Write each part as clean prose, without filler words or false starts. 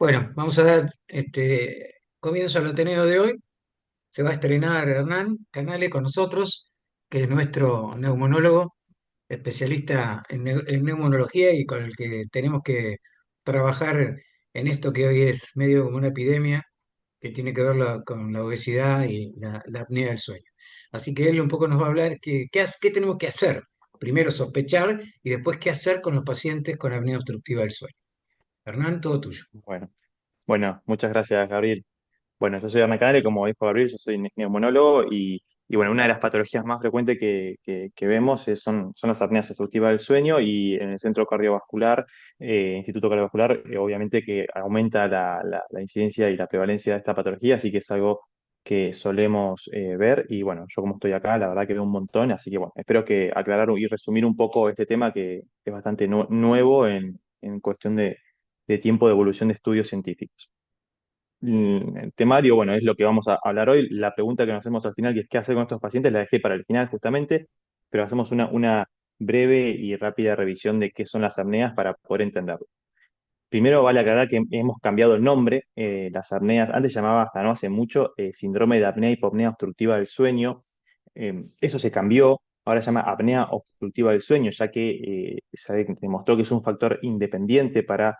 Bueno, vamos a dar comienzo al Ateneo de hoy. Se va a estrenar Hernán Canale con nosotros, que es nuestro neumonólogo, especialista en neumonología y con el que tenemos que trabajar en esto que hoy es medio como una epidemia que tiene que ver con la obesidad y la apnea del sueño. Así que él un poco nos va a hablar qué tenemos que hacer. Primero sospechar y después qué hacer con los pacientes con apnea obstructiva del sueño. Hernán, todo tuyo. Bueno, bueno, muchas gracias, Gabriel. Bueno, yo soy Hernán Canale, como dijo Gabriel, yo soy neumonólogo y bueno, una de las patologías más frecuentes que vemos son las apneas obstructivas del sueño y en el centro cardiovascular, Instituto Cardiovascular, obviamente que aumenta la incidencia y la prevalencia de esta patología, así que es algo que solemos ver y bueno, yo como estoy acá, la verdad que veo un montón, así que bueno, espero que aclarar y resumir un poco este tema que es bastante nuevo en cuestión de tiempo de evolución de estudios científicos. El temario, bueno, es lo que vamos a hablar hoy. La pregunta que nos hacemos al final, que es qué hacer con estos pacientes, la dejé para el final justamente, pero hacemos una breve y rápida revisión de qué son las apneas para poder entenderlo. Primero vale aclarar que hemos cambiado el nombre. Las apneas, antes se llamaba, hasta no hace mucho, síndrome de apnea hipopnea obstructiva del sueño. Eso se cambió, ahora se llama apnea obstructiva del sueño, ya que se demostró que es un factor independiente para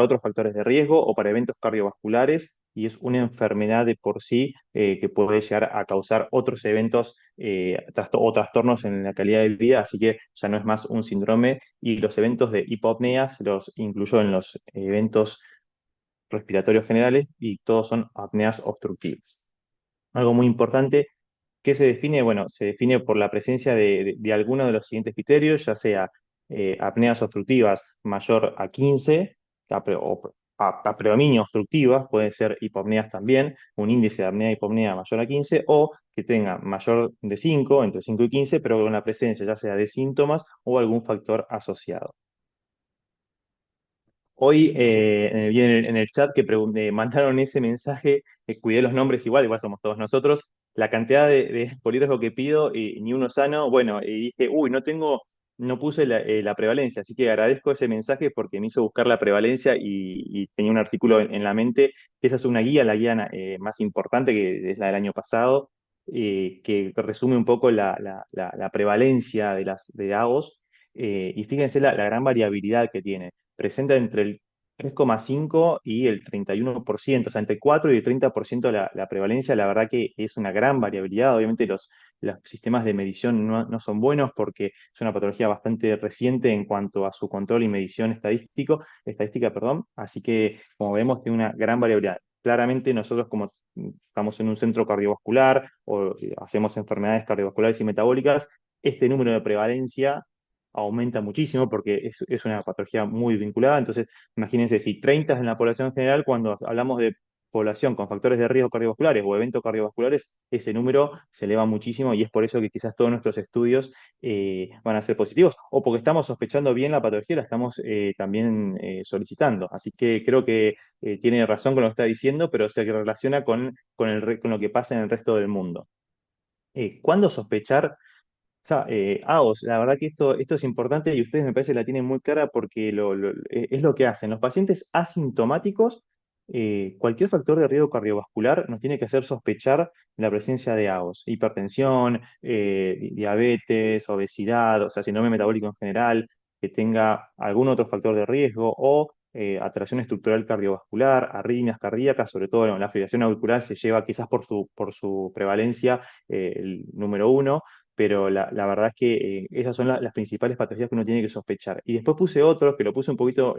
otros factores de riesgo o para eventos cardiovasculares y es una enfermedad de por sí que puede llegar a causar otros eventos o trastornos en la calidad de vida, así que ya no es más un síndrome y los eventos de hipopnea se los incluyó en los eventos respiratorios generales y todos son apneas obstructivas. Algo muy importante, ¿qué se define? Bueno, se define por la presencia de alguno de los siguientes criterios, ya sea apneas obstructivas mayor a 15, a predominio obstructivas, pueden ser hipopneas también, un índice de apnea hipopnea mayor a 15, o que tenga mayor de 5, entre 5 y 15, pero con la presencia ya sea de síntomas o algún factor asociado. Hoy vi en el chat que mandaron ese mensaje, cuidé los nombres igual somos todos nosotros, la cantidad de polígrafo que pido y ni uno sano, bueno, y dije, uy, no puse la prevalencia, así que agradezco ese mensaje porque me hizo buscar la prevalencia y tenía un artículo en la mente, que esa es una guía, la guía más importante que es la del año pasado, que resume un poco la prevalencia de AOS, y fíjense la gran variabilidad que tiene presenta entre el 3,5 y el 31%, o sea, entre 4 y el 30% la prevalencia, la verdad que es una gran variabilidad. Obviamente los sistemas de medición no son buenos porque es una patología bastante reciente en cuanto a su control y medición estadística, perdón, así que como vemos tiene una gran variabilidad. Claramente nosotros como estamos en un centro cardiovascular o hacemos enfermedades cardiovasculares y metabólicas, este número de prevalencia aumenta muchísimo porque es una patología muy vinculada. Entonces, imagínense, si 30 es en la población general, cuando hablamos de población con factores de riesgo cardiovasculares o eventos cardiovasculares, ese número se eleva muchísimo y es por eso que quizás todos nuestros estudios van a ser positivos o porque estamos sospechando bien la patología, la estamos también solicitando. Así que creo que tiene razón con lo que está diciendo, pero se relaciona con lo que pasa en el resto del mundo. ¿Cuándo sospechar? O sea, AOS, la verdad que esto es importante y ustedes me parece que la tienen muy clara porque es lo que hacen. Los pacientes asintomáticos, cualquier factor de riesgo cardiovascular nos tiene que hacer sospechar la presencia de AOS, hipertensión, diabetes, obesidad, o sea, síndrome metabólico en general, que tenga algún otro factor de riesgo o alteración estructural cardiovascular, arritmias cardíacas, sobre todo bueno, la fibrilación auricular se lleva quizás por su prevalencia el número uno, pero la verdad es que esas son las principales patologías que uno tiene que sospechar. Y después puse otros que lo puse un poquito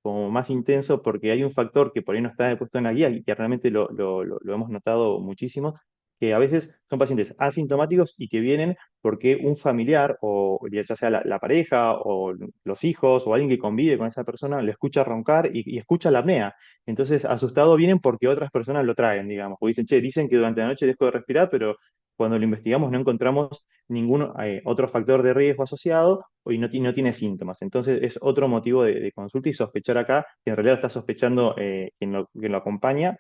como más intenso porque hay un factor que por ahí no está puesto en la guía y que realmente lo hemos notado muchísimo, que a veces son pacientes asintomáticos y que vienen porque un familiar, o ya sea la pareja, o los hijos, o alguien que convive con esa persona, le escucha roncar y escucha la apnea. Entonces, asustados vienen porque otras personas lo traen, digamos. Porque dicen, che, dicen que durante la noche dejo de respirar, pero cuando lo investigamos no encontramos ningún otro factor de riesgo asociado no tiene síntomas. Entonces es otro motivo de consulta y sospechar acá, que en realidad está sospechando quien lo acompaña.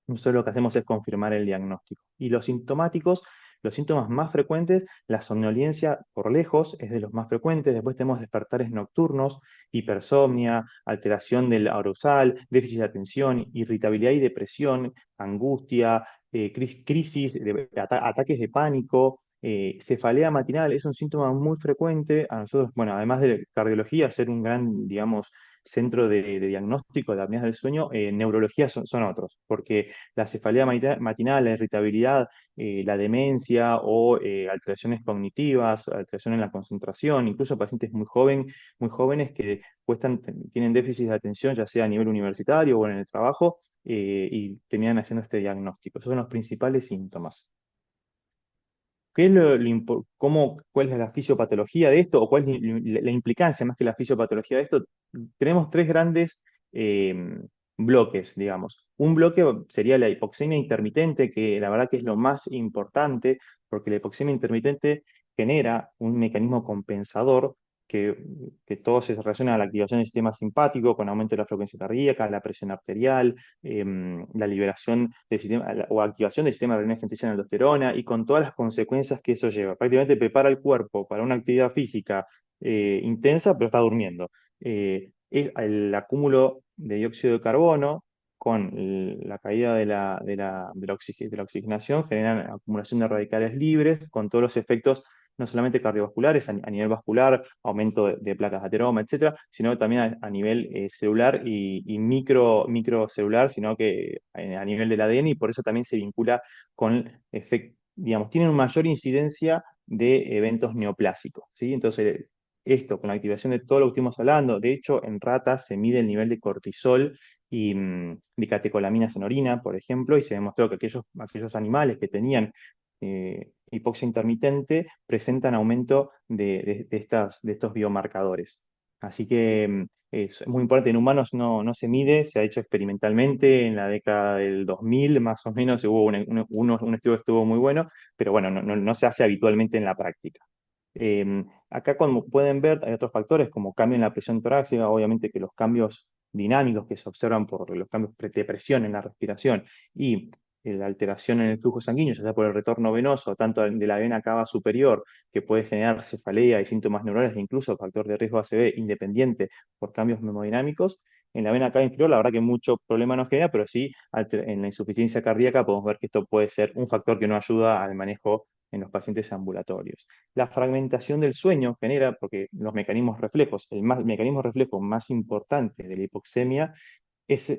Nosotros lo que hacemos es confirmar el diagnóstico. Y los sintomáticos, los síntomas más frecuentes, la somnolencia por lejos es de los más frecuentes, después tenemos despertares nocturnos, hipersomnia, alteración del arousal, déficit de atención, irritabilidad y depresión, angustia, crisis, ataques de pánico, cefalea matinal es un síntoma muy frecuente. A nosotros, bueno, además de cardiología, ser un gran, digamos, centro de diagnóstico de apneas del sueño, neurología son otros, porque la cefalea matinal, la irritabilidad, la demencia o alteraciones cognitivas, alteraciones en la concentración, incluso pacientes muy jóvenes que tienen déficit de atención, ya sea a nivel universitario o en el trabajo, y terminan haciendo este diagnóstico. Esos son los principales síntomas. ¿Qué es cuál es la fisiopatología de esto o cuál es la implicancia más que la fisiopatología de esto? Tenemos tres grandes eh, bloques, digamos. Un bloque sería la hipoxemia intermitente, que la verdad que es lo más importante, porque la hipoxemia intermitente genera un mecanismo compensador que, que todo se relaciona a la activación del sistema simpático con aumento de la frecuencia cardíaca, la presión arterial, la liberación del sistema o activación del sistema de adrenina en aldosterona y con todas las consecuencias que eso lleva. Prácticamente prepara el cuerpo para una actividad física intensa, pero está durmiendo. Es el acúmulo de dióxido de carbono con la caída de la oxigenación generan acumulación de radicales libres con todos los efectos no solamente cardiovasculares, a nivel vascular, aumento de placas de ateroma, etcétera, sino también a nivel celular y microcelular, sino que a nivel del ADN, y por eso también se vincula con digamos, tienen una mayor incidencia de eventos neoplásicos, ¿sí? Entonces, esto con la activación de todo lo que estuvimos hablando, de hecho, en ratas se mide el nivel de cortisol y de catecolaminas en orina, por ejemplo, y se demostró que aquellos animales que tenían hipoxia intermitente presentan aumento de estos biomarcadores. Así que es muy importante, en humanos no se mide, se ha hecho experimentalmente en la década del 2000, más o menos, hubo un estudio que estuvo muy bueno, pero bueno, no se hace habitualmente en la práctica. Acá, como pueden ver, hay otros factores como cambio en la presión torácica, obviamente que los cambios dinámicos que se observan por los cambios de presión en la respiración y la alteración en el flujo sanguíneo, ya sea por el retorno venoso, tanto de la vena cava superior, que puede generar cefalea y síntomas neurales e incluso factor de riesgo ACV independiente por cambios hemodinámicos. En la vena cava inferior, la verdad que mucho problema no genera, pero sí en la insuficiencia cardíaca podemos ver que esto puede ser un factor que no ayuda al manejo en los pacientes ambulatorios. La fragmentación del sueño genera, porque los mecanismos reflejos, el mecanismo reflejo más importante de la hipoxemia es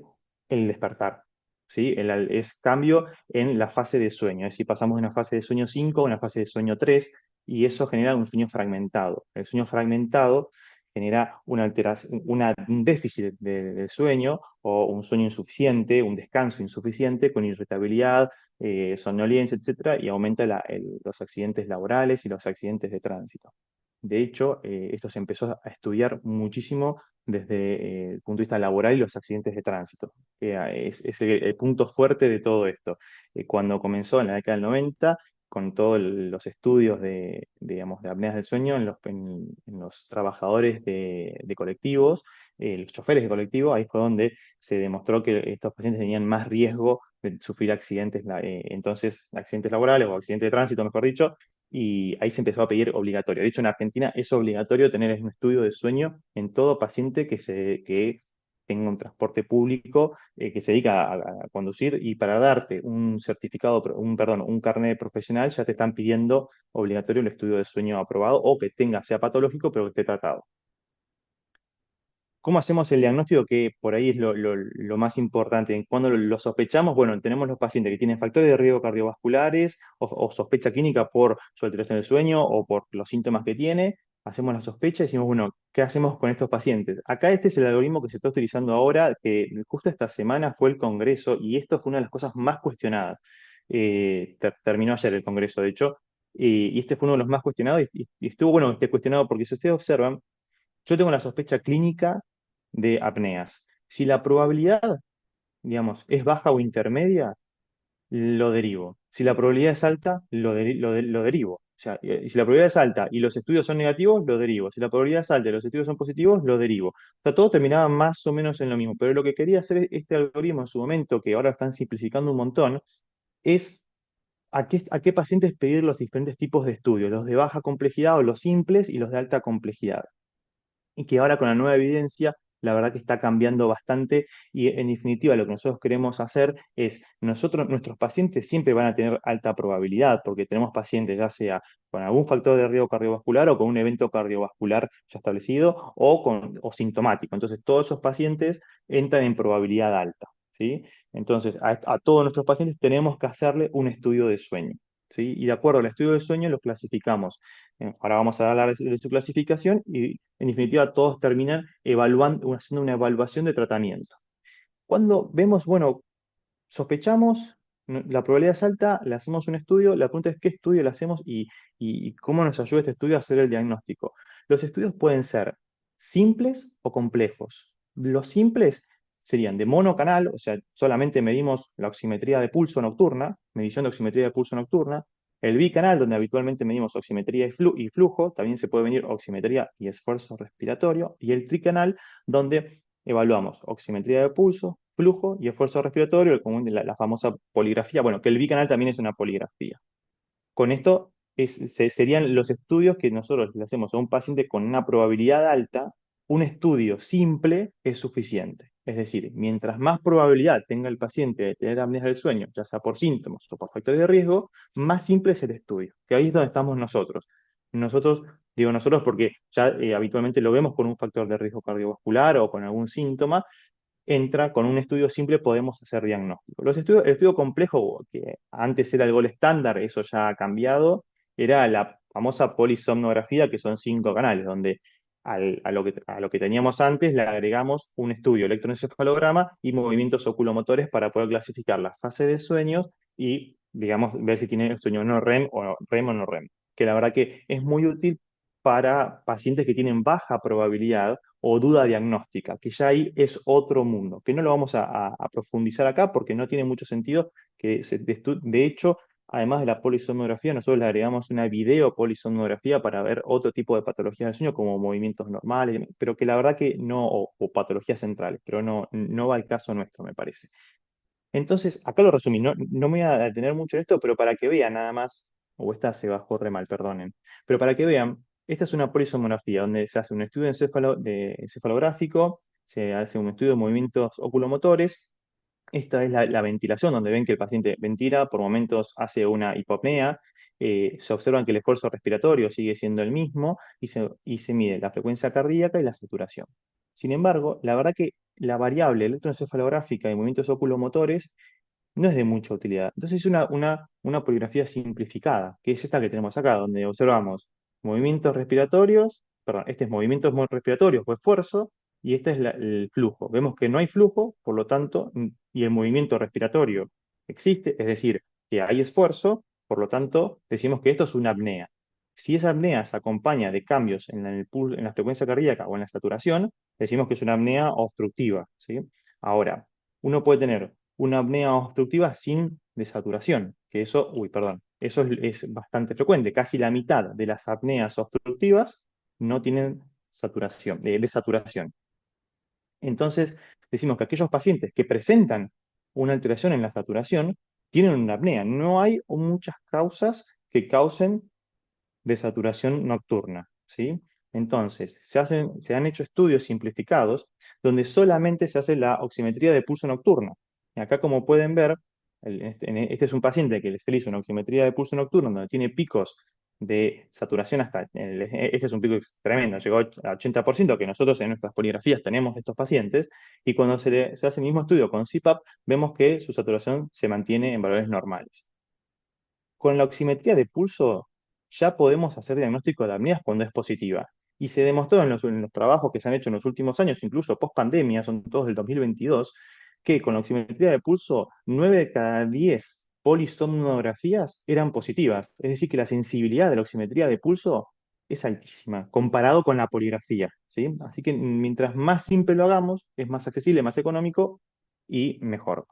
el despertar, ¿sí? Es cambio en la fase de sueño, es decir, pasamos de una fase de sueño 5 a una fase de sueño 3 y eso genera un sueño fragmentado. El sueño fragmentado genera una alteración, un déficit del sueño o un sueño insuficiente, un descanso insuficiente con irritabilidad, somnolencia, etcétera, y aumenta los accidentes laborales y los accidentes de tránsito. De hecho, esto se empezó a estudiar muchísimo desde el punto de vista laboral y los accidentes de tránsito. Es el punto fuerte de todo esto. Cuando comenzó en la década del 90, con todos los estudios digamos, de apneas del sueño en los trabajadores de colectivos, los choferes de colectivo, ahí fue donde se demostró que estos pacientes tenían más riesgo de sufrir accidentes, entonces accidentes laborales o accidentes de tránsito, mejor dicho, y ahí se empezó a pedir obligatorio. De hecho, en Argentina es obligatorio tener un estudio de sueño en todo paciente que tenga un transporte público, que se dedica a conducir, y para darte un certificado, perdón, un carnet profesional ya te están pidiendo obligatorio el estudio de sueño aprobado o que sea patológico pero que esté tratado. ¿Cómo hacemos el diagnóstico? Que por ahí es lo más importante. Cuando lo sospechamos, bueno, tenemos los pacientes que tienen factores de riesgo cardiovasculares o sospecha clínica por su alteración del sueño o por los síntomas que tiene. Hacemos la sospecha y decimos, bueno, ¿qué hacemos con estos pacientes? Acá este es el algoritmo que se está utilizando ahora, que justo esta semana fue el congreso y esto fue una de las cosas más cuestionadas. Terminó ayer el congreso, de hecho, y este fue uno de los más cuestionados y estuvo bueno que esté cuestionado porque si ustedes observan, yo tengo la sospecha clínica de apneas. Si la probabilidad, digamos, es baja o intermedia, lo derivo. Si la probabilidad es alta, lo derivo. O sea, si la probabilidad es alta y los estudios son negativos, lo derivo. Si la probabilidad es alta y los estudios son positivos, lo derivo. O sea, todo terminaba más o menos en lo mismo. Pero lo que quería hacer este algoritmo en su momento, que ahora están simplificando un montón, es a qué pacientes pedir los diferentes tipos de estudios, los de baja complejidad o los simples y los de alta complejidad. Y que ahora con la nueva evidencia, la verdad que está cambiando bastante y en definitiva lo que nosotros queremos hacer es, nuestros pacientes siempre van a tener alta probabilidad, porque tenemos pacientes ya sea con algún factor de riesgo cardiovascular o con un evento cardiovascular ya establecido o sintomático. Entonces todos esos pacientes entran en probabilidad alta, ¿sí? Entonces a todos nuestros pacientes tenemos que hacerle un estudio de sueño, ¿sí? Y de acuerdo al estudio de sueño los clasificamos. Ahora vamos a hablar de su clasificación y en definitiva todos terminan evaluando, haciendo una evaluación de tratamiento. Cuando vemos, bueno, sospechamos, la probabilidad es alta, le hacemos un estudio, la pregunta es qué estudio le hacemos y cómo nos ayuda este estudio a hacer el diagnóstico. Los estudios pueden ser simples o complejos. Los simples serían de monocanal, o sea, solamente medimos la oximetría de pulso nocturna, medición de oximetría de pulso nocturna. El bicanal, donde habitualmente medimos oximetría y flujo, también se puede medir oximetría y esfuerzo respiratorio. Y el tricanal, donde evaluamos oximetría de pulso, flujo y esfuerzo respiratorio, la famosa poligrafía, bueno, que el bicanal también es una poligrafía. Con esto serían los estudios que nosotros le hacemos a un paciente con una probabilidad alta, un estudio simple es suficiente. Es decir, mientras más probabilidad tenga el paciente de tener apnea del sueño, ya sea por síntomas o por factores de riesgo, más simple es el estudio, que ahí es donde estamos nosotros. Nosotros, digo nosotros porque ya habitualmente lo vemos con un factor de riesgo cardiovascular o con algún síntoma, entra con un estudio simple, podemos hacer diagnóstico. El estudio complejo, que antes era el gol estándar, eso ya ha cambiado, era la famosa polisomnografía, que son 5 canales, donde a lo que teníamos antes le agregamos un estudio electroencefalograma y movimientos oculomotores para poder clasificar la fase de sueños y, digamos, ver si tiene el sueño no REM o REM o no REM. Que la verdad que es muy útil para pacientes que tienen baja probabilidad o duda diagnóstica, que ya ahí es otro mundo, que no lo vamos a profundizar acá porque no tiene mucho sentido de hecho, además de la polisomnografía, nosotros le agregamos una videopolisomnografía para ver otro tipo de patologías del sueño, como movimientos normales, pero que la verdad que no, o patologías centrales, pero no va al caso nuestro, me parece. Entonces, acá lo resumí, no me voy a detener mucho en esto, pero para que vean nada más, o esta se bajó re mal, perdonen, pero para que vean, esta es una polisomnografía donde se hace un estudio encefalográfico, se hace un estudio de movimientos oculomotores, esta es la ventilación, donde ven que el paciente ventila, por momentos hace una hipopnea, se observa que el esfuerzo respiratorio sigue siendo el mismo y se mide la frecuencia cardíaca y la saturación. Sin embargo, la verdad que la variable electroencefalográfica y movimientos oculomotores no es de mucha utilidad. Entonces es una poligrafía simplificada, que es esta que tenemos acá, donde observamos movimientos respiratorios, perdón, este es movimientos respiratorios o esfuerzo, y este es el flujo. Vemos que no hay flujo, por lo tanto, y el movimiento respiratorio existe, es decir, que hay esfuerzo, por lo tanto, decimos que esto es una apnea. Si esa apnea se acompaña de cambios en la frecuencia cardíaca o en la saturación, decimos que es una apnea obstructiva, ¿sí? Ahora, uno puede tener una apnea obstructiva sin desaturación, que eso, uy, perdón, eso es bastante frecuente. Casi la mitad de las apneas obstructivas no tienen saturación, desaturación. Entonces, decimos que aquellos pacientes que presentan una alteración en la saturación tienen una apnea. No hay muchas causas que causen de saturación nocturna, ¿sí? Entonces, se han hecho estudios simplificados donde solamente se hace la oximetría de pulso nocturno. Y acá, como pueden ver, este es un paciente que se le hizo una oximetría de pulso nocturno donde tiene picos de saturación este es un pico tremendo, llegó a 80%, que nosotros en nuestras poligrafías tenemos de estos pacientes, y cuando se hace el mismo estudio con CPAP, vemos que su saturación se mantiene en valores normales. Con la oximetría de pulso ya podemos hacer diagnóstico de apneas cuando es positiva. Y se demostró en los trabajos que se han hecho en los últimos años, incluso post pandemia, son todos del 2022, que con la oximetría de pulso 9 de cada 10 polisomnografías eran positivas. Es decir, que la sensibilidad de la oximetría de pulso es altísima, comparado con la poligrafía, ¿sí? Así que mientras más simple lo hagamos, es más accesible, más económico y mejor.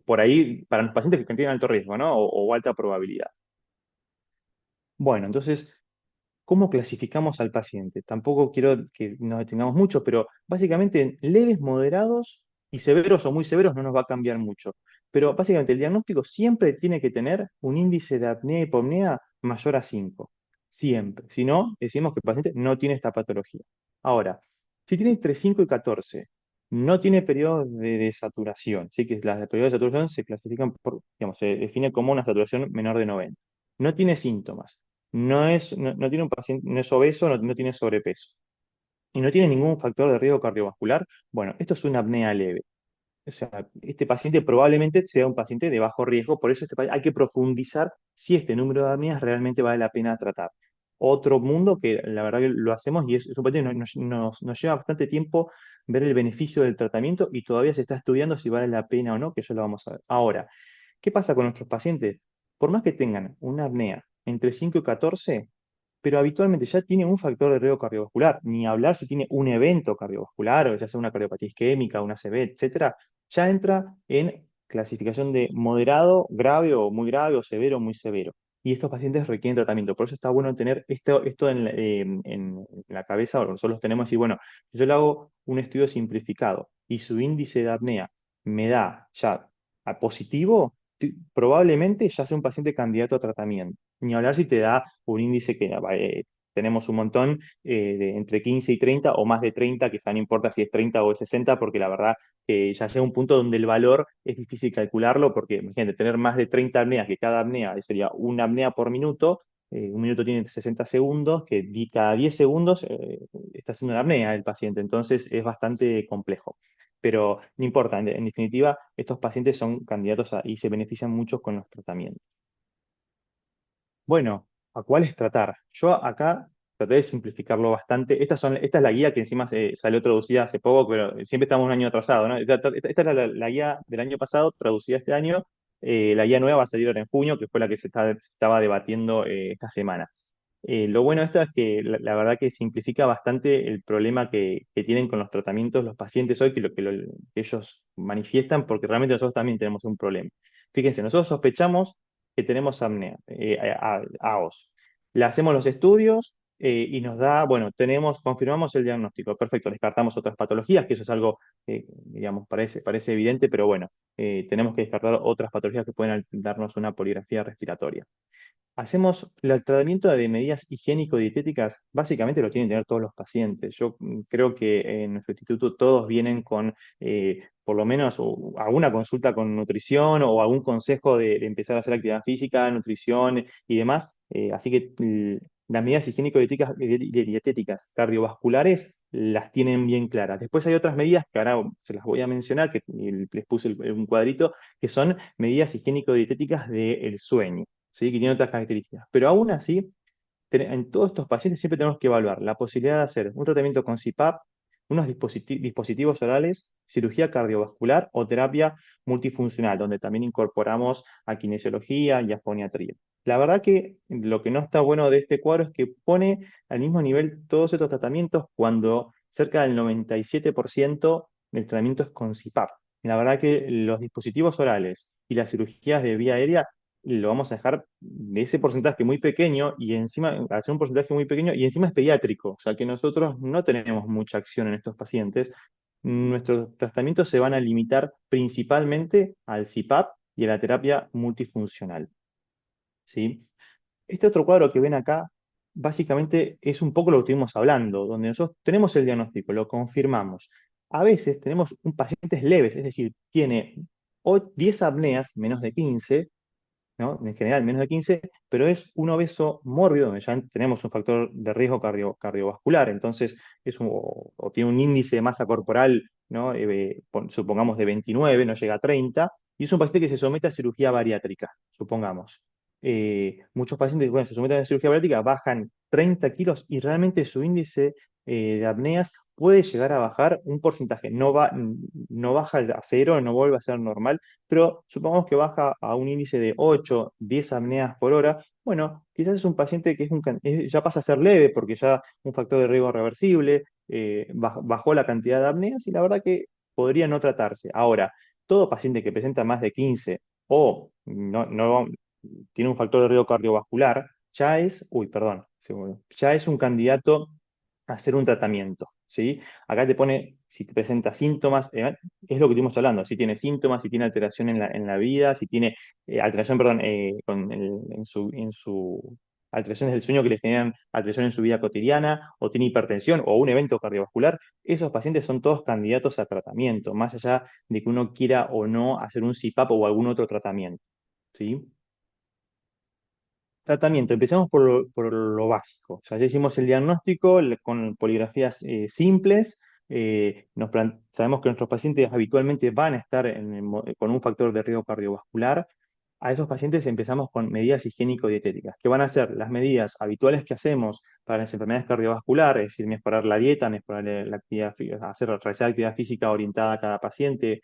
Por ahí, para los pacientes que tienen alto riesgo, ¿no? O alta probabilidad. Bueno, entonces, ¿cómo clasificamos al paciente? Tampoco quiero que nos detengamos mucho, pero básicamente leves, moderados y severos o muy severos no nos va a cambiar mucho. Pero básicamente el diagnóstico siempre tiene que tener un índice de apnea y hipopnea mayor a 5. Siempre. Si no, decimos que el paciente no tiene esta patología. Ahora, si tiene entre 5 y 14, no tiene periodos de saturación. Sí que las periodos de saturación se clasifican por, digamos, se define como una saturación menor de 90. No tiene síntomas. No tiene un paciente, no es obeso, no tiene sobrepeso. Y no tiene ningún factor de riesgo cardiovascular. Bueno, esto es una apnea leve. O sea, este paciente probablemente sea un paciente de bajo riesgo, por eso hay que profundizar si este número de apneas realmente vale la pena tratar. Otro mundo que la verdad que lo hacemos y es un paciente que nos lleva bastante tiempo ver el beneficio del tratamiento y todavía se está estudiando si vale la pena o no, que eso lo vamos a ver. Ahora, ¿qué pasa con nuestros pacientes? Por más que tengan una apnea entre 5 y 14, pero habitualmente ya tiene un factor de riesgo cardiovascular, ni hablar si tiene un evento cardiovascular, o ya sea una cardiopatía isquémica, una ACV, etcétera, ya entra en clasificación de moderado, grave o muy grave, o severo, muy severo. Y estos pacientes requieren tratamiento. Por eso está bueno tener esto en la cabeza, o nosotros tenemos y bueno, yo le hago un estudio simplificado y su índice de apnea me da ya a positivo, probablemente ya sea un paciente candidato a tratamiento. Ni hablar si te da un índice que tenemos un montón de entre 15 y 30 o más de 30, que ya no importa si es 30 o es 60, porque la verdad que ya llega un punto donde el valor es difícil calcularlo, porque imagínate, tener más de 30 apneas, que cada apnea sería una apnea por minuto, un minuto tiene 60 segundos, que cada 10 segundos está haciendo una apnea el paciente, entonces es bastante complejo. Pero no importa, en definitiva, estos pacientes son candidatos y se benefician mucho con los tratamientos. Bueno, ¿a cuáles tratar? Yo acá traté de simplificarlo bastante. Esta es la guía que encima salió traducida hace poco, pero siempre estamos un año atrasado, ¿no? Esta era la guía del año pasado, traducida este año. La guía nueva va a salir ahora en junio, que fue la que se estaba debatiendo esta semana. Lo bueno de esto es que la verdad que simplifica bastante el problema que tienen con los tratamientos los pacientes hoy, que ellos manifiestan, porque realmente nosotros también tenemos un problema. Fíjense, nosotros sospechamos que tenemos apnea, AOS. Le hacemos los estudios y nos da, bueno, confirmamos el diagnóstico, perfecto, descartamos otras patologías, que eso es algo que, digamos, parece evidente, pero bueno, tenemos que descartar otras patologías que pueden darnos una poligrafía respiratoria. Hacemos el tratamiento de medidas higiénico-dietéticas, básicamente lo tienen que tener todos los pacientes. Yo creo que en nuestro instituto todos vienen con por lo menos alguna consulta con nutrición o algún consejo de empezar a hacer actividad física, nutrición y demás. Así que las medidas higiénico-dietéticas dietéticas cardiovasculares las tienen bien claras. Después hay otras medidas que ahora se las voy a mencionar, que les puse un cuadrito, que son medidas higiénico-dietéticas del sueño. ¿Sí? Que tiene otras características. Pero aún así, en todos estos pacientes siempre tenemos que evaluar la posibilidad de hacer un tratamiento con CPAP, unos dispositivos orales, cirugía cardiovascular o terapia multifuncional, donde también incorporamos a kinesiología y a foniatría. La verdad que lo que no está bueno de este cuadro es que pone al mismo nivel todos estos tratamientos cuando cerca del 97% del tratamiento es con CPAP. La verdad que los dispositivos orales y las cirugías de vía aérea lo vamos a dejar de ese porcentaje muy pequeño y encima, hacer un porcentaje muy pequeño y encima es pediátrico, o sea que nosotros no tenemos mucha acción en estos pacientes. Nuestros tratamientos se van a limitar principalmente al CPAP y a la terapia multifuncional, ¿sí? Este otro cuadro que ven acá, básicamente es un poco lo que estuvimos hablando, donde nosotros tenemos el diagnóstico, lo confirmamos. A veces tenemos un pacientes leves, es decir, tiene 10 apneas, menos de 15, ¿no? En general menos de 15, pero es un obeso mórbido, donde ya tenemos un factor de riesgo cardiovascular, entonces o tiene un índice de masa corporal, ¿no? Supongamos de 29, no llega a 30, y es un paciente que se somete a cirugía bariátrica, supongamos. Muchos pacientes, bueno, se someten a cirugía bariátrica, bajan 30 kilos y realmente su índice de apneas puede llegar a bajar un porcentaje. No baja a cero, no vuelve a ser normal, pero supongamos que baja a un índice de 8, 10 apneas por hora. Bueno, quizás es un paciente que ya pasa a ser leve porque ya un factor de riesgo reversible, bajó la cantidad de apneas y la verdad que podría no tratarse. Ahora, todo paciente que presenta más de 15 o no tiene un factor de riesgo cardiovascular, ya es un candidato a hacer un tratamiento. ¿sí? Acá te pone si te presenta síntomas, es lo que estuvimos hablando, si tiene síntomas, si tiene alteración en la vida, si tiene alteración, perdón, en su alteraciones del sueño que le generan alteración en su vida cotidiana, o tiene hipertensión o un evento cardiovascular, esos pacientes son todos candidatos a tratamiento, más allá de que uno quiera o no hacer un CPAP o algún otro tratamiento, ¿sí? Tratamiento, empezamos por lo básico. O sea, ya hicimos el diagnóstico con poligrafías simples. Sabemos que nuestros pacientes habitualmente van a estar con un factor de riesgo cardiovascular. A esos pacientes empezamos con medidas higiénico-dietéticas, que van a ser las medidas habituales que hacemos para las enfermedades cardiovasculares, es decir, mejorar la dieta, mejorar la actividad, realizar actividad física orientada a cada paciente,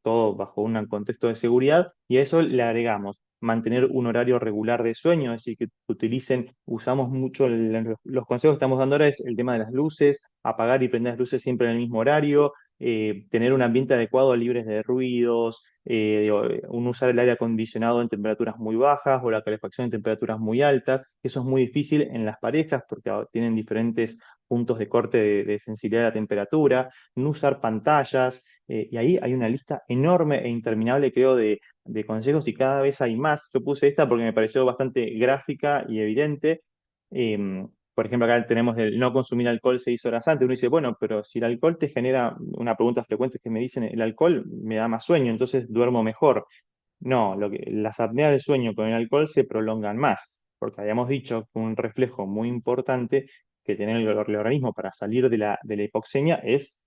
todo bajo un contexto de seguridad, y a eso le agregamos mantener un horario regular de sueño, es decir, que usamos mucho los consejos que estamos dando ahora es el tema de las luces, apagar y prender las luces siempre en el mismo horario, tener un ambiente adecuado, libres de ruidos, un usar el aire acondicionado en temperaturas muy bajas o la calefacción en temperaturas muy altas. Eso es muy difícil en las parejas porque tienen diferentes puntos de corte de sensibilidad a la temperatura, no usar pantallas, y ahí hay una lista enorme e interminable, creo, de consejos y cada vez hay más. Yo puse esta porque me pareció bastante gráfica y evidente. Por ejemplo, acá tenemos el no consumir alcohol 6 horas antes. Uno dice, bueno, pero si el alcohol te genera, una pregunta frecuente que me dicen, el alcohol me da más sueño, entonces duermo mejor. No, las apneas del sueño con el alcohol se prolongan más, porque habíamos dicho que un reflejo muy importante que tiene el organismo para salir de la hipoxemia es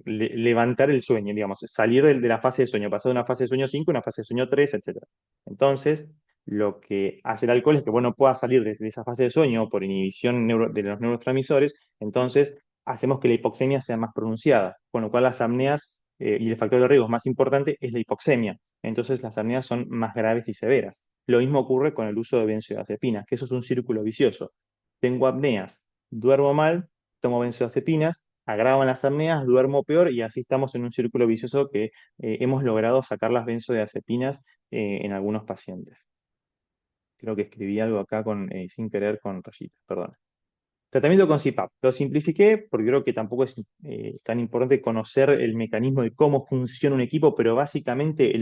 levantar el sueño, digamos, salir de la fase de sueño, pasar de una fase de sueño 5 a una fase de sueño 3, etcétera. Entonces, lo que hace el alcohol es que vos no puedas salir de esa fase de sueño por inhibición de los neurotransmisores, entonces hacemos que la hipoxemia sea más pronunciada, con lo cual las apneas y el factor de riesgo más importante es la hipoxemia. Entonces las apneas son más graves y severas. Lo mismo ocurre con el uso de benzodiazepinas, que eso es un círculo vicioso. Tengo apneas, duermo mal, tomo benzodiazepinas, agravan las apneas, duermo peor y así estamos en un círculo vicioso que hemos logrado sacar las benzodiazepinas en algunos pacientes. Creo que escribí algo acá sin querer con rayitas, perdón. Tratamiento con CPAP. Lo simplifiqué porque creo que tampoco es tan importante conocer el mecanismo de cómo funciona un equipo, pero básicamente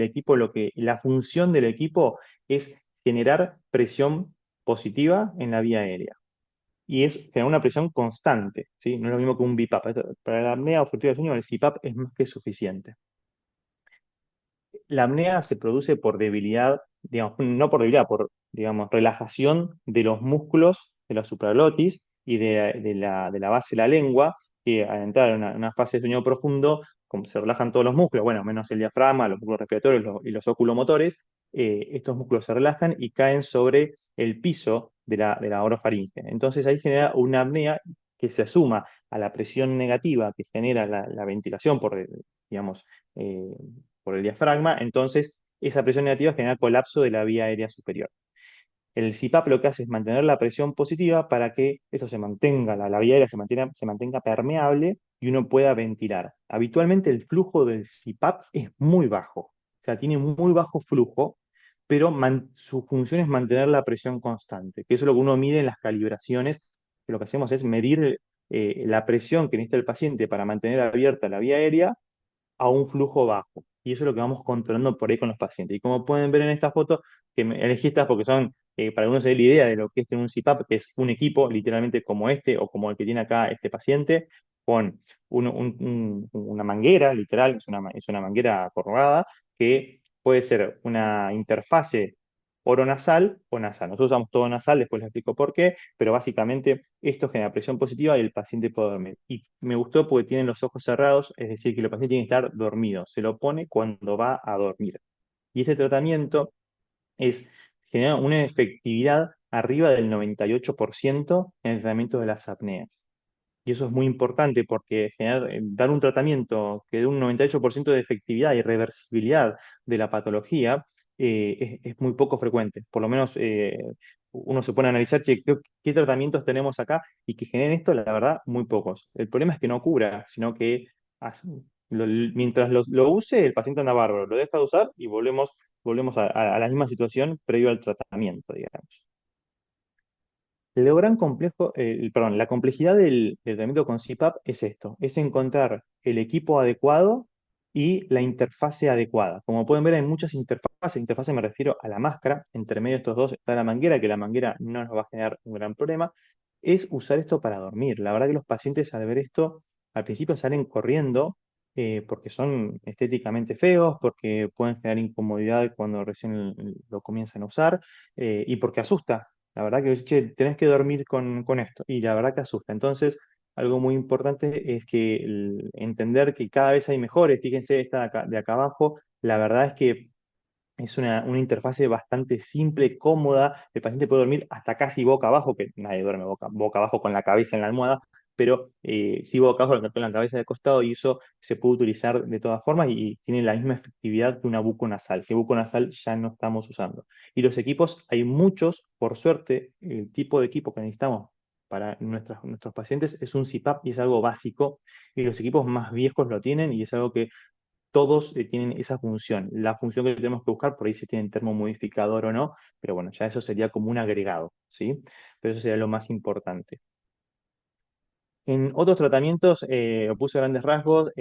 la función del equipo es generar presión positiva en la vía aérea. Y es generar una presión constante, ¿sí? No es lo mismo que un BiPAP. Para la apnea obstructiva del sueño, el CPAP es más que suficiente. La apnea se produce por debilidad, digamos, no por debilidad, por, digamos, relajación de los músculos de la supraglotis y de la base de la lengua, que al entrar en una fase de sueño profundo, como se relajan todos los músculos, bueno, menos el diafragma, los músculos respiratorios y los oculomotores, estos músculos se relajan y caen sobre el piso de la orofaringe. Entonces ahí genera una apnea que se suma a la presión negativa que genera la ventilación digamos, eh, por el diafragma, entonces esa presión negativa genera colapso de la vía aérea superior. El CPAP lo que hace es mantener la presión positiva para que esto se mantenga, la vía aérea se mantenga permeable y uno pueda ventilar. Habitualmente el flujo del CPAP es muy bajo, o sea, tiene muy bajo flujo, pero su función es mantener la presión constante, que eso es lo que uno mide en las calibraciones, que lo que hacemos es medir la presión que necesita el paciente para mantener abierta la vía aérea a un flujo bajo. Y eso es lo que vamos controlando por ahí con los pacientes. Y como pueden ver en esta foto, que elegí estas porque son, para algunos se dé la idea de lo que es tener un CPAP, que es un equipo literalmente como este o como el que tiene acá este paciente, con una manguera, literal, es una manguera corrugada, que puede ser una interfase oronasal o nasal. Nosotros usamos todo nasal, después les explico por qué, pero básicamente esto genera presión positiva y el paciente puede dormir. Y me gustó porque tienen los ojos cerrados, es decir, que el paciente tiene que estar dormido. Se lo pone cuando va a dormir. Y este tratamiento genera una efectividad arriba del 98% en el tratamiento de las apneas. Y eso es muy importante porque dar un tratamiento que dé un 98% de efectividad y reversibilidad de la patología es muy poco frecuente. Por lo menos uno se pone a analizar, che, qué tratamientos tenemos acá y que generen esto, la verdad, muy pocos. El problema es que no cura, sino que mientras lo use, el paciente anda bárbaro, lo deja de usar y volvemos a la misma situación previo al tratamiento, digamos. Lo gran complejo, perdón, la complejidad del tratamiento con CPAP es esto, es encontrar el equipo adecuado y la interfase adecuada. Como pueden ver, hay muchas interfaces. Interfase me refiero a la máscara. Entre medio de estos dos está la manguera, que la manguera no nos va a generar un gran problema. Es usar esto para dormir. La verdad que los pacientes al ver esto, al principio salen corriendo porque son estéticamente feos, porque pueden generar incomodidad cuando recién lo comienzan a usar y porque asusta. La verdad que, che, tenés que dormir con esto. Y la verdad que asusta. Entonces, algo muy importante es que entender que cada vez hay mejores. Fíjense, esta de acá abajo, la verdad es que es una interfase bastante simple, cómoda. El paciente puede dormir hasta casi boca abajo, que nadie duerme boca abajo con la cabeza en la almohada, pero sí boca abajo con la cabeza de costado y eso se puede utilizar de todas formas y tiene la misma efectividad que una buconasal, que buconasal ya no estamos usando. Y los equipos, hay muchos, por suerte, el tipo de equipo que necesitamos para nuestros pacientes es un CPAP y es algo básico, y los equipos más viejos lo tienen y es algo que todos tienen esa función. La función que tenemos que buscar, por ahí si tienen termomodificador o no, pero bueno, ya eso sería como un agregado, ¿sí? Pero eso sería lo más importante. En otros tratamientos, puse a grandes rasgos,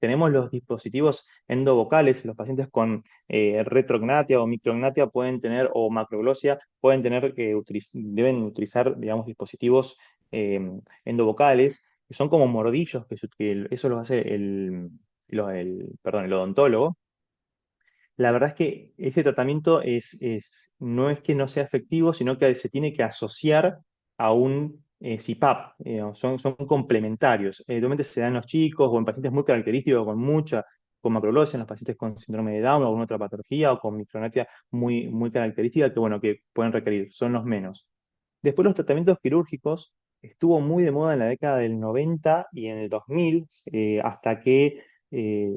tenemos los dispositivos endovocales, los pacientes con retrognatia o micrognatia pueden tener, o macroglosia, pueden tener, deben utilizar, digamos, dispositivos eh, endovocales, que son como mordillos, que eso lo hace perdón, el odontólogo. La verdad es que este tratamiento no es que no sea efectivo, sino que se tiene que asociar a un CPAP. Son complementarios. Normalmente se dan en los chicos o en pacientes muy característicos con macroglosia, en los pacientes con síndrome de Down o alguna otra patología o con micronatia muy característica que, bueno, que pueden requerir. Son los menos. Después los tratamientos quirúrgicos estuvo muy de moda en la década del 90 y en el 2000, hasta que eh,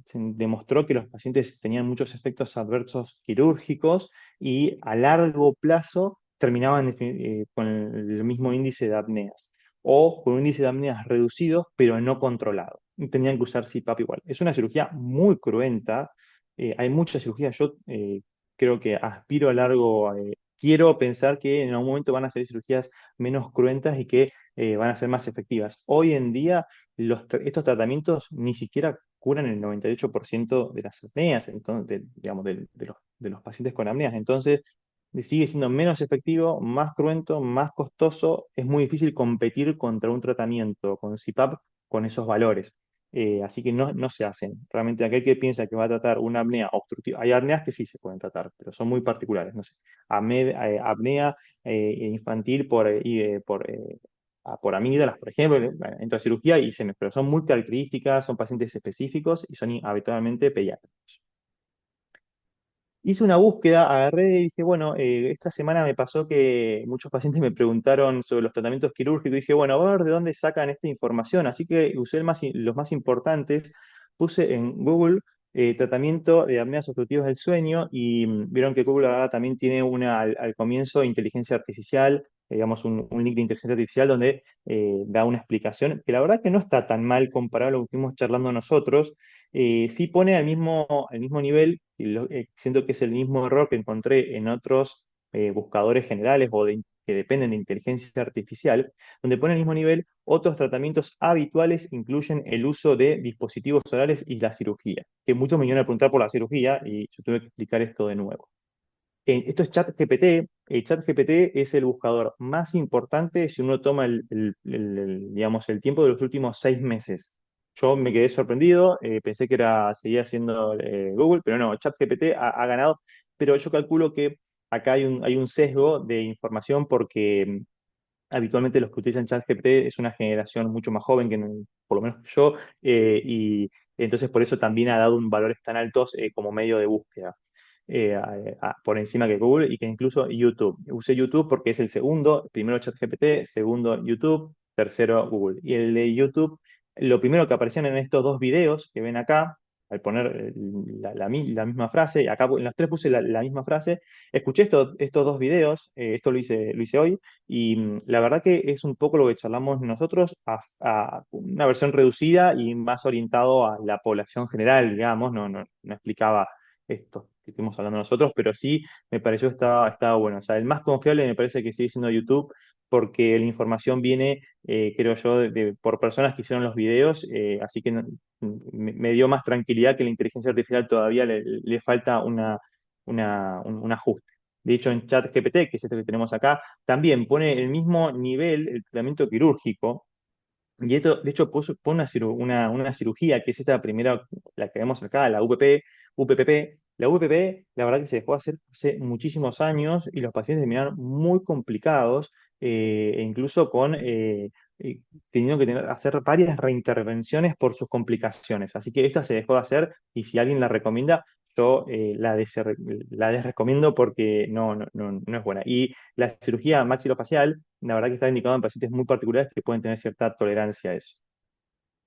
se demostró que los pacientes tenían muchos efectos adversos quirúrgicos y a largo plazo terminaban con el mismo índice de apneas o con un índice de apneas reducido pero no controlado. Y tenían que usar CPAP igual. Es una cirugía muy cruenta. Hay muchas cirugías. Yo creo que aspiro a largo, quiero pensar que en algún momento van a ser cirugías menos cruentas y que van a ser más efectivas. Hoy en día estos tratamientos ni siquiera curan el 98% de las apneas, entonces, digamos, de los pacientes con apneas. Entonces, sigue siendo menos efectivo, más cruento, más costoso. Es muy difícil competir contra un tratamiento con CPAP con esos valores. Así que no se hacen. Realmente aquel que piensa que va a tratar una apnea obstructiva, hay apneas que sí se pueden tratar, pero son muy particulares. No sé, apnea infantil por amígdalas, por ejemplo, entra a cirugía pero son muy características, son pacientes específicos y son habitualmente pediátricos. Hice una búsqueda, agarré y dije, bueno, esta semana me pasó que muchos pacientes me preguntaron sobre los tratamientos quirúrgicos y dije, bueno, a ver de dónde sacan esta información. Así que usé los más importantes, puse en Google tratamiento de apneas obstructivas del sueño y vieron que Google ahora también tiene al comienzo inteligencia artificial, digamos un link de inteligencia artificial donde da una explicación que la verdad que no está tan mal comparado a lo que estuvimos charlando nosotros. Sí pone al mismo nivel, y siento que es el mismo error que encontré en otros buscadores generales que dependen de inteligencia artificial, donde pone al mismo nivel otros tratamientos habituales incluyen el uso de dispositivos orales y la cirugía, que muchos me vinieron a preguntar por la cirugía y yo tuve que explicar esto de nuevo. Esto es ChatGPT. ChatGPT es el buscador más importante si uno toma digamos, el tiempo de los últimos 6 meses. Yo me quedé sorprendido, pensé que seguía siendo Google, pero no, ChatGPT ha ganado. Pero yo calculo que acá hay un sesgo de información porque habitualmente los que utilizan ChatGPT es una generación mucho más joven por lo menos que yo, y entonces por eso también ha dado un valores tan altos como medio de búsqueda por encima que Google y que incluso YouTube. Usé YouTube porque es el segundo, primero ChatGPT, segundo YouTube, tercero Google. Y el de YouTube, lo primero que aparecían en estos dos videos que ven acá, al poner la misma frase, acá en los tres puse la misma frase, escuché estos dos videos, esto lo hice hoy, y la verdad que es un poco lo que charlamos nosotros, a una versión reducida y más orientado a la población general, digamos, no explicaba esto que estuvimos hablando nosotros, pero sí me pareció estaba bueno. O sea, el más confiable me parece que sigue siendo YouTube, porque la información viene, creo yo, por personas que hicieron los videos, así que me dio más tranquilidad que la inteligencia artificial todavía le falta un ajuste. De hecho, en ChatGPT, que es este que tenemos acá, también pone el mismo nivel el tratamiento quirúrgico. Y esto, de hecho, pone una cirugía, que es esta primera, la que vemos acá, la UPPP. La UPPP, la verdad que se dejó hacer hace muchísimos años y los pacientes terminaron muy complicados, e incluso eh, teniendo que hacer varias reintervenciones por sus complicaciones. Así que esta se dejó de hacer y si alguien la recomienda, yo la desrecomiendo porque no es buena. Y la cirugía maxilofacial, la verdad que está indicado en pacientes muy particulares que pueden tener cierta tolerancia a eso.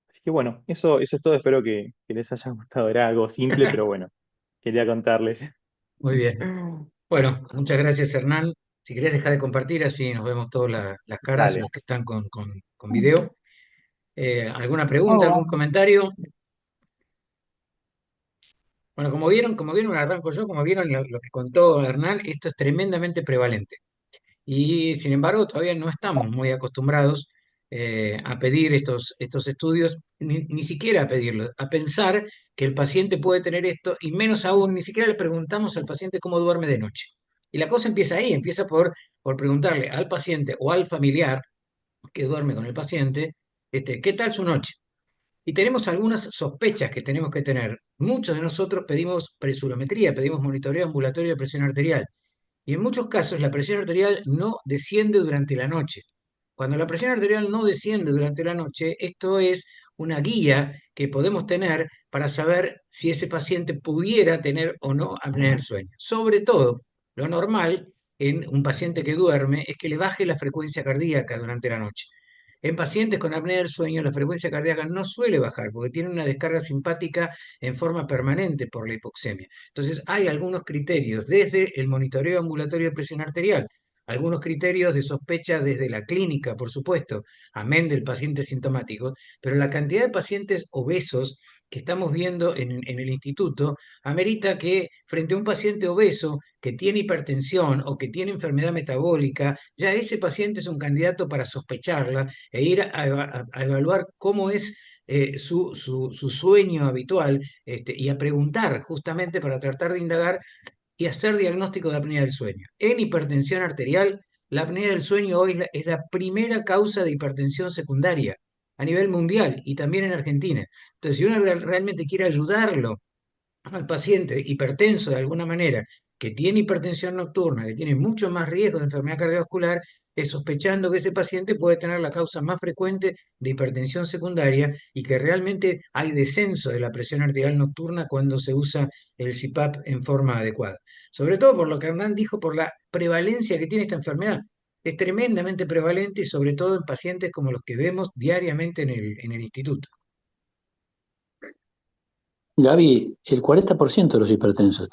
Así que bueno, eso es todo. Espero que les haya gustado. Era algo simple, pero bueno, quería contarles. Muy bien. Bueno, muchas gracias, Hernán. Si querés dejar de compartir, así nos vemos todas las caras, los Dale. que están con video. ¿Alguna pregunta, algún Oh, comentario? Bueno, como vieron, arranco yo, como vieron lo que contó Hernán, esto es tremendamente prevalente. Y sin embargo, todavía no estamos muy acostumbrados a pedir estos estudios, ni siquiera a pedirlos, a pensar que el paciente puede tener esto, y menos aún, ni siquiera le preguntamos al paciente cómo duerme de noche. Y la cosa empieza ahí, empieza por preguntarle al paciente o al familiar que duerme con el paciente, ¿qué tal su noche? Y tenemos algunas sospechas que tenemos que tener. Muchos de nosotros pedimos presurometría, pedimos monitoreo ambulatorio de presión arterial. Y en muchos casos la presión arterial no desciende durante la noche. Cuando la presión arterial no desciende durante la noche, esto es una guía que podemos tener para saber si ese paciente pudiera tener o no apnea del sueño. Sobre todo, lo normal en un paciente que duerme es que le baje la frecuencia cardíaca durante la noche. En pacientes con apnea del sueño, la frecuencia cardíaca no suele bajar porque tiene una descarga simpática en forma permanente por la hipoxemia. Entonces, hay algunos criterios desde el monitoreo ambulatorio de presión arterial, algunos criterios de sospecha desde la clínica, por supuesto, amén del paciente sintomático, pero la cantidad de pacientes obesos que estamos viendo en el instituto amerita que frente a un paciente obeso que tiene hipertensión o que tiene enfermedad metabólica, ya ese paciente es un candidato para sospecharla e ir a evaluar cómo es su sueño habitual, y a preguntar justamente para tratar de indagar y hacer diagnóstico de apnea del sueño. En hipertensión arterial, la apnea del sueño hoy es la primera causa de hipertensión secundaria a nivel mundial y también en Argentina. Entonces, si uno realmente quiere ayudarlo al paciente hipertenso de alguna manera, que tiene hipertensión nocturna, que tiene mucho más riesgo de enfermedad cardiovascular, es sospechando que ese paciente puede tener la causa más frecuente de hipertensión secundaria y que realmente hay descenso de la presión arterial nocturna cuando se usa el CPAP en forma adecuada. Sobre todo por lo que Hernán dijo, por la prevalencia que tiene esta enfermedad. Es tremendamente prevalente y sobre todo en pacientes como los que vemos diariamente en el instituto. Gaby, el 40% de los hipertensos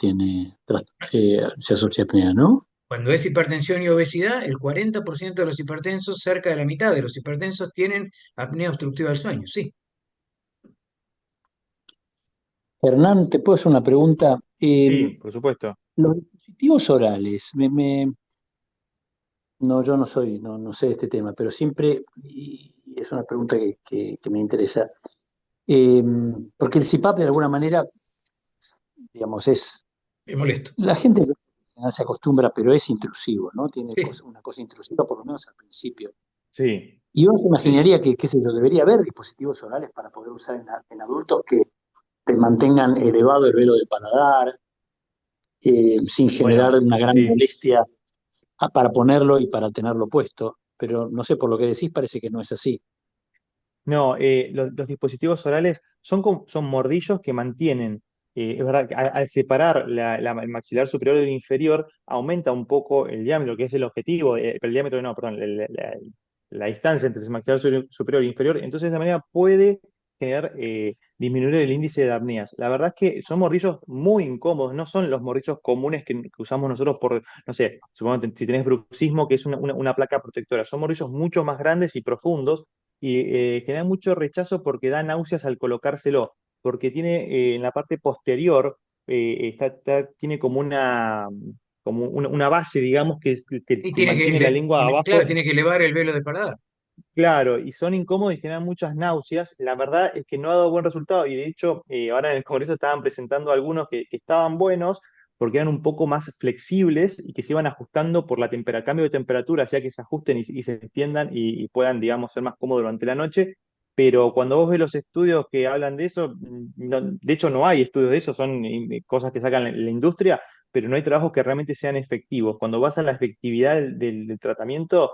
se asocia a apnea, ¿no? Cuando es hipertensión y obesidad, el 40% de los hipertensos, cerca de la mitad de los hipertensos, tienen apnea obstructiva del sueño, sí. Hernán, te puedo hacer una pregunta. Sí, por supuesto. Los dispositivos orales, no, yo no soy, no sé de este tema, pero siempre, y es una pregunta que me interesa, eh, porque el CPAP de alguna manera, digamos, Es molesto. la gente se acostumbra, pero es intrusivo, ¿no? Tiene Sí, una cosa intrusiva, por lo menos al principio. Sí, Y uno se sí. imaginaría que, qué sé yo, debería haber dispositivos orales para poder usar en adultos que te mantengan elevado el velo del paladar, sin generar Bueno, una gran sí. molestia para ponerlo y para tenerlo puesto. Pero no sé, por lo que decís parece que no es así. No, los dispositivos orales son mordillos que mantienen, es verdad, que al separar el maxilar superior del inferior, aumenta un poco el diámetro, que es el objetivo, pero el diámetro no, perdón, la distancia entre el maxilar superior e inferior, entonces de esa manera puede disminuir el índice de apneas. La verdad es que son mordillos muy incómodos, no son los mordillos comunes que usamos nosotros por, no sé, supongo que si tenés bruxismo, que es una placa protectora, son mordillos mucho más grandes y profundos y genera mucho rechazo porque da náuseas al colocárselo, porque tiene en la parte posterior, tiene como como una base, digamos, Y que tiene que, mantiene la lengua claro, abajo. tiene que elevar el velo de paladar. Claro, y son incómodos y generan muchas náuseas. La verdad es que no ha dado buen resultado y de hecho ahora en el Congreso estaban presentando algunos que estaban buenos porque eran un poco más flexibles y que se iban ajustando por cambio de temperatura, hacía que se ajusten y se extiendan y puedan, digamos, ser más cómodos durante la noche. Pero cuando vos ves los estudios que hablan de eso, de hecho no hay estudios de eso, son cosas que sacan la industria, pero no hay trabajos que realmente sean efectivos. Cuando vas a la efectividad del tratamiento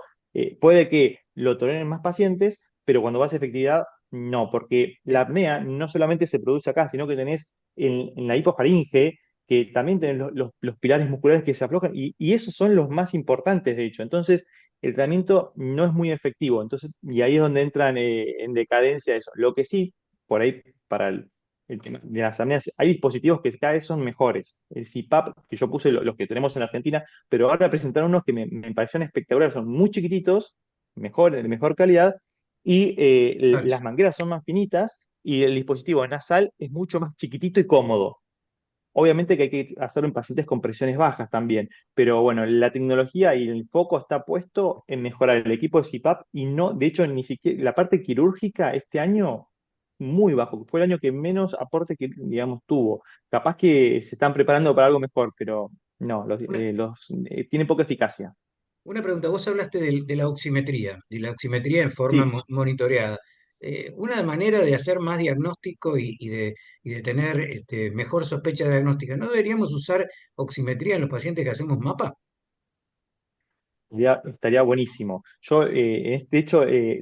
puede que lo toleren más pacientes, pero cuando vas a efectividad, no, porque la apnea no solamente se produce acá, sino que tenés en la hipofaringe, que también tenés los pilares musculares que se aflojan, y esos son los más importantes, de hecho. Entonces, el tratamiento no es muy efectivo. Entonces, y ahí es donde entran en decadencia eso. Lo que sí, por ahí, para el tema de las apneas, hay dispositivos que cada vez son mejores. El CPAP, que yo puse los que tenemos en Argentina, pero ahora presentaron unos que me parecieron espectaculares, son muy chiquititos, de mejor calidad, y Vale. las mangueras son más finitas y el dispositivo nasal es mucho más chiquitito y cómodo. Obviamente que hay que hacerlo en pacientes con presiones bajas también, pero bueno, la tecnología y el foco está puesto en mejorar el equipo de CPAP y no, de hecho, ni siquiera la parte quirúrgica este año muy bajo, fue el año que menos aporte que, digamos, tuvo. Capaz que se están preparando para algo mejor, pero no, Una, tiene poca eficacia. una pregunta, vos hablaste de la oximetría en forma Sí, monitoreada. Una manera de hacer más diagnóstico y de tener mejor sospecha diagnóstica, ¿no deberíamos usar oximetría en los pacientes que hacemos mapa? estaría buenísimo. Yo, de hecho, el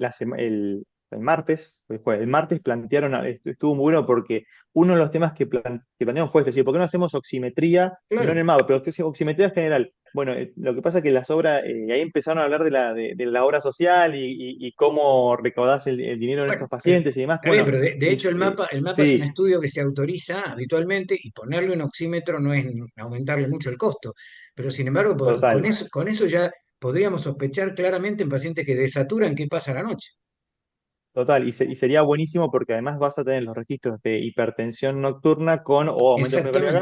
martes, el martes plantearon, estuvo muy bueno porque uno de los temas que planteamos fue este, decir, ¿por qué no hacemos oximetría, no en Claro. el mapa, pero oximetría en general? Bueno, lo que pasa es que las obras, ahí empezaron a hablar de la obra social y cómo recaudás el dinero en Bueno, estos pacientes y demás. está bien, Bueno, pero de hecho el mapa es un sí, estudio que se autoriza habitualmente y ponerle un oxímetro no es aumentarle mucho el costo. Pero sin embargo, total. con eso ya podríamos sospechar claramente en pacientes que desaturan qué pasa a la noche. Total, y sería buenísimo porque además vas a tener los registros de hipertensión nocturna con o aumento de frecuencia Exactamente. cardíaca,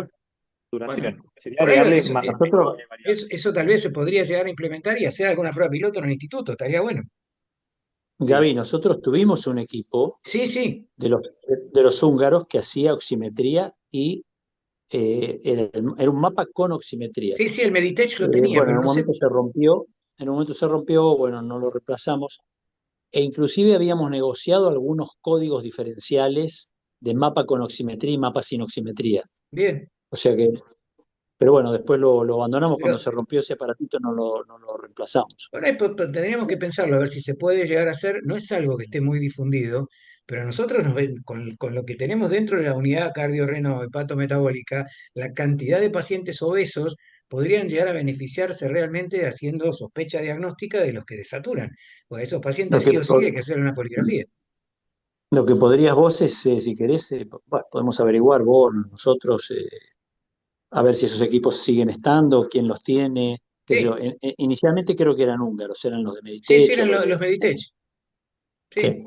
Bueno, duración. Sería por ahí agregarle eso, Nosotros, variables. eso tal vez se podría llegar a implementar y hacer alguna prueba piloto en el instituto, estaría bueno. Sí, Gaby, nosotros tuvimos un equipo Sí, sí, de los, de los húngaros que hacía oximetría y era un mapa con oximetría. sí, sí, el Meditech lo tenía, Bueno, pero en un no sé. momento se rompió, bueno, no lo reemplazamos, e inclusive habíamos negociado algunos códigos diferenciales de mapa con oximetría y mapa sin oximetría. Bien, O sea que, pero bueno, después lo abandonamos cuando pero se rompió ese aparatito, no lo reemplazamos. por ahí tendríamos que pensarlo, a ver si se puede llegar a hacer. No es algo que esté muy difundido, pero a nosotros con lo que tenemos dentro de la unidad cardiorreno hepatometabólica, la cantidad de pacientes obesos podrían llegar a beneficiarse realmente haciendo sospecha diagnóstica de los que desaturan. Pues a esos Lo pacientes que, sí o sí hay que hacer una poligrafía. lo que podrías vos es, si querés, bueno, podemos averiguar vos, nosotros, a ver si esos equipos siguen estando, quién los tiene, qué sé yo. Sí, Inicialmente creo que eran húngaros, eran los de sí, sí, Meditech o eran los de... los Meditech. Sí. Sí.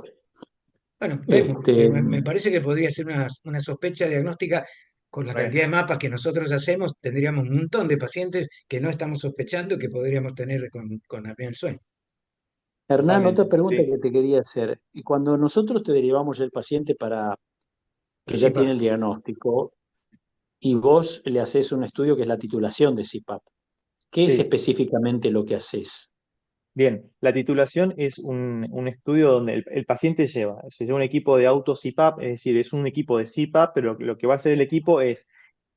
Bueno, vemos, Este, me parece que podría ser una sospecha diagnóstica con la re. cantidad de mapas que nosotros hacemos, tendríamos un montón de pacientes que no estamos sospechando que podríamos tener con apnea del sueño. Hernán, otra Totalmente, pregunta sí. que te quería hacer. Y cuando nosotros te derivamos el paciente para que El ya tiene CPAP. el diagnóstico y vos le haces un estudio que es la titulación de CPAP, ¿qué es Sí, específicamente lo que haces? bien. La titulación es un estudio donde el paciente se lleva un equipo de auto CPAP, es decir, es un equipo de CPAP, pero lo que va a hacer el equipo es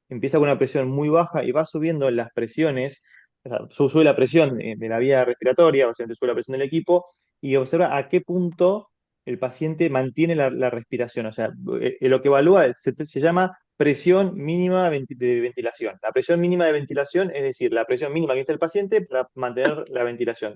empieza con una presión muy baja y va subiendo las presiones, o sea, sube la presión de la vía respiratoria, básicamente sube la presión del equipo, y observa a qué punto el paciente mantiene la respiración. O sea, lo que evalúa se llama presión mínima de ventilación. La presión mínima de ventilación es decir, la presión mínima que está el paciente para mantener la ventilación.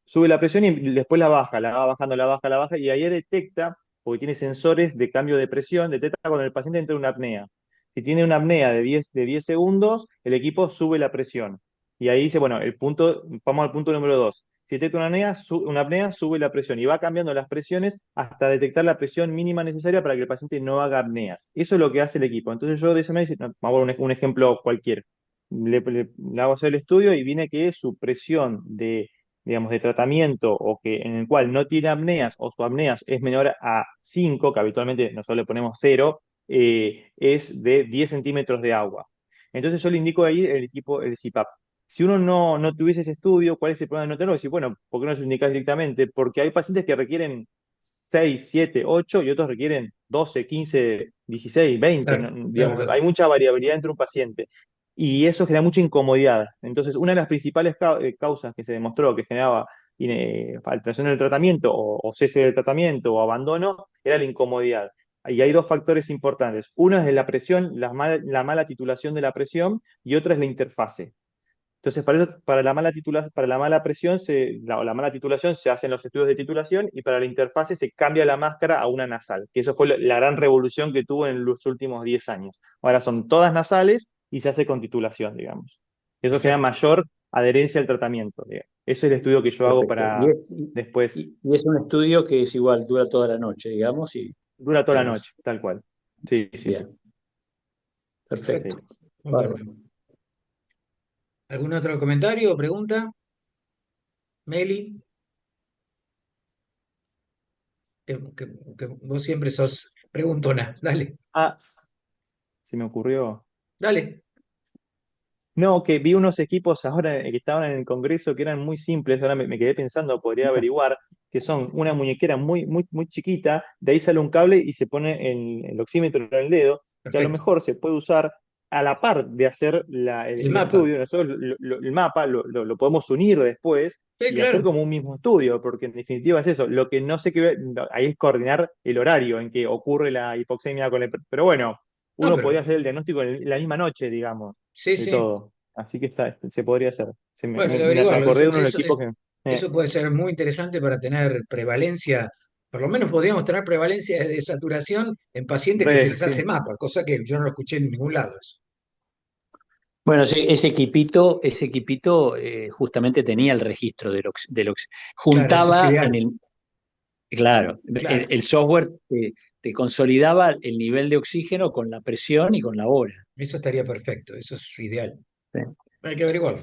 Sube la presión y después la baja, la va bajando, la baja, y ahí detecta, porque tiene sensores de cambio de presión, detecta cuando el paciente entra en una apnea. Si tiene una apnea de 10 segundos, el equipo sube la presión. Y ahí dice, bueno, vamos al punto número 2. Si detecta una apnea, sube la presión y va cambiando las presiones hasta detectar la presión mínima necesaria para que el paciente no haga apneas. Eso es lo que hace el equipo. Entonces yo de esa manera, no, vamos a un ejemplo cualquiera. le hago hacer el estudio y viene que su presión de, digamos, de tratamiento o que en el cual no tiene apneas o su apneas es menor a 5, que habitualmente nosotros le ponemos 0, es de 10 centímetros de agua. Entonces yo le indico ahí el equipo, el CPAP. Si uno no tuviese ese estudio, ¿cuál es el problema de no tenerlo? Decir, bueno, ¿por qué no se lo indicás directamente? Porque hay pacientes que requieren 6, 7, 8 y otros requieren 12, 15, 16, 20. Claro, claro, Digamos, claro. hay mucha variabilidad entre un paciente y eso genera mucha incomodidad. Entonces, una de las principales causas que se demostró que generaba alteración del tratamiento o cese del tratamiento o abandono era la incomodidad. Y hay dos factores importantes. Uno es la presión, la mala titulación de la presión y otra es la interfase. Entonces, para para la mala presión, la mala titulación se hacen los estudios de titulación y para la interfase se cambia la máscara a una nasal, que eso fue la gran revolución que tuvo en los últimos 10 años. Ahora son todas nasales y se hace con titulación, digamos. Eso genera Perfecto. mayor adherencia al tratamiento, digamos. Ese es el estudio que yo hago Perfecto. para después. Y es un estudio que es igual, dura toda la noche, digamos, y Dura toda la digamos, noche, tal cual. Sí, sí, sí. bien, Perfecto. perfecto. Sí. Muy bueno. Bárbaro. ¿Algún otro comentario o pregunta? Meli, que vos siempre sos preguntona. Dale, Ah, se me ocurrió. dale. No, que vi unos equipos ahora que estaban en el Congreso que eran muy simples, ahora me quedé pensando, podría averiguar, que son una muñequera muy, muy, muy chiquita, de ahí sale un cable y se pone el oxímetro en el dedo, que a lo Perfecto. mejor se puede usar a la par de hacer El el mapa. estudio. Nosotros el mapa lo podemos unir después Sí, y hacer claro. como un mismo estudio, porque en definitiva es eso. Lo que no sé qué, ahí es coordinar el horario en que ocurre la hipoxemia con el... Pero bueno, No, uno pero podría hacer el diagnóstico en la misma noche, digamos sí, de sí. todo. Así que se podría hacer. Bueno, hay que Me averiguarlo. acordé de uno de los equipos que... Eso puede ser muy interesante para tener prevalencia. Por lo menos podríamos tener prevalencia de saturación en pacientes que se les hace sí. mapa, cosa que yo no lo escuché en ningún lado. Eso. Bueno, sí, ese equipito justamente tenía el registro Claro, eso es juntaba ideal. en el, claro, el, Claro, el software te consolidaba el nivel de oxígeno con la presión y con la hora. eso estaría perfecto. Eso es ideal. ¿Sí? Hay que averiguarlo.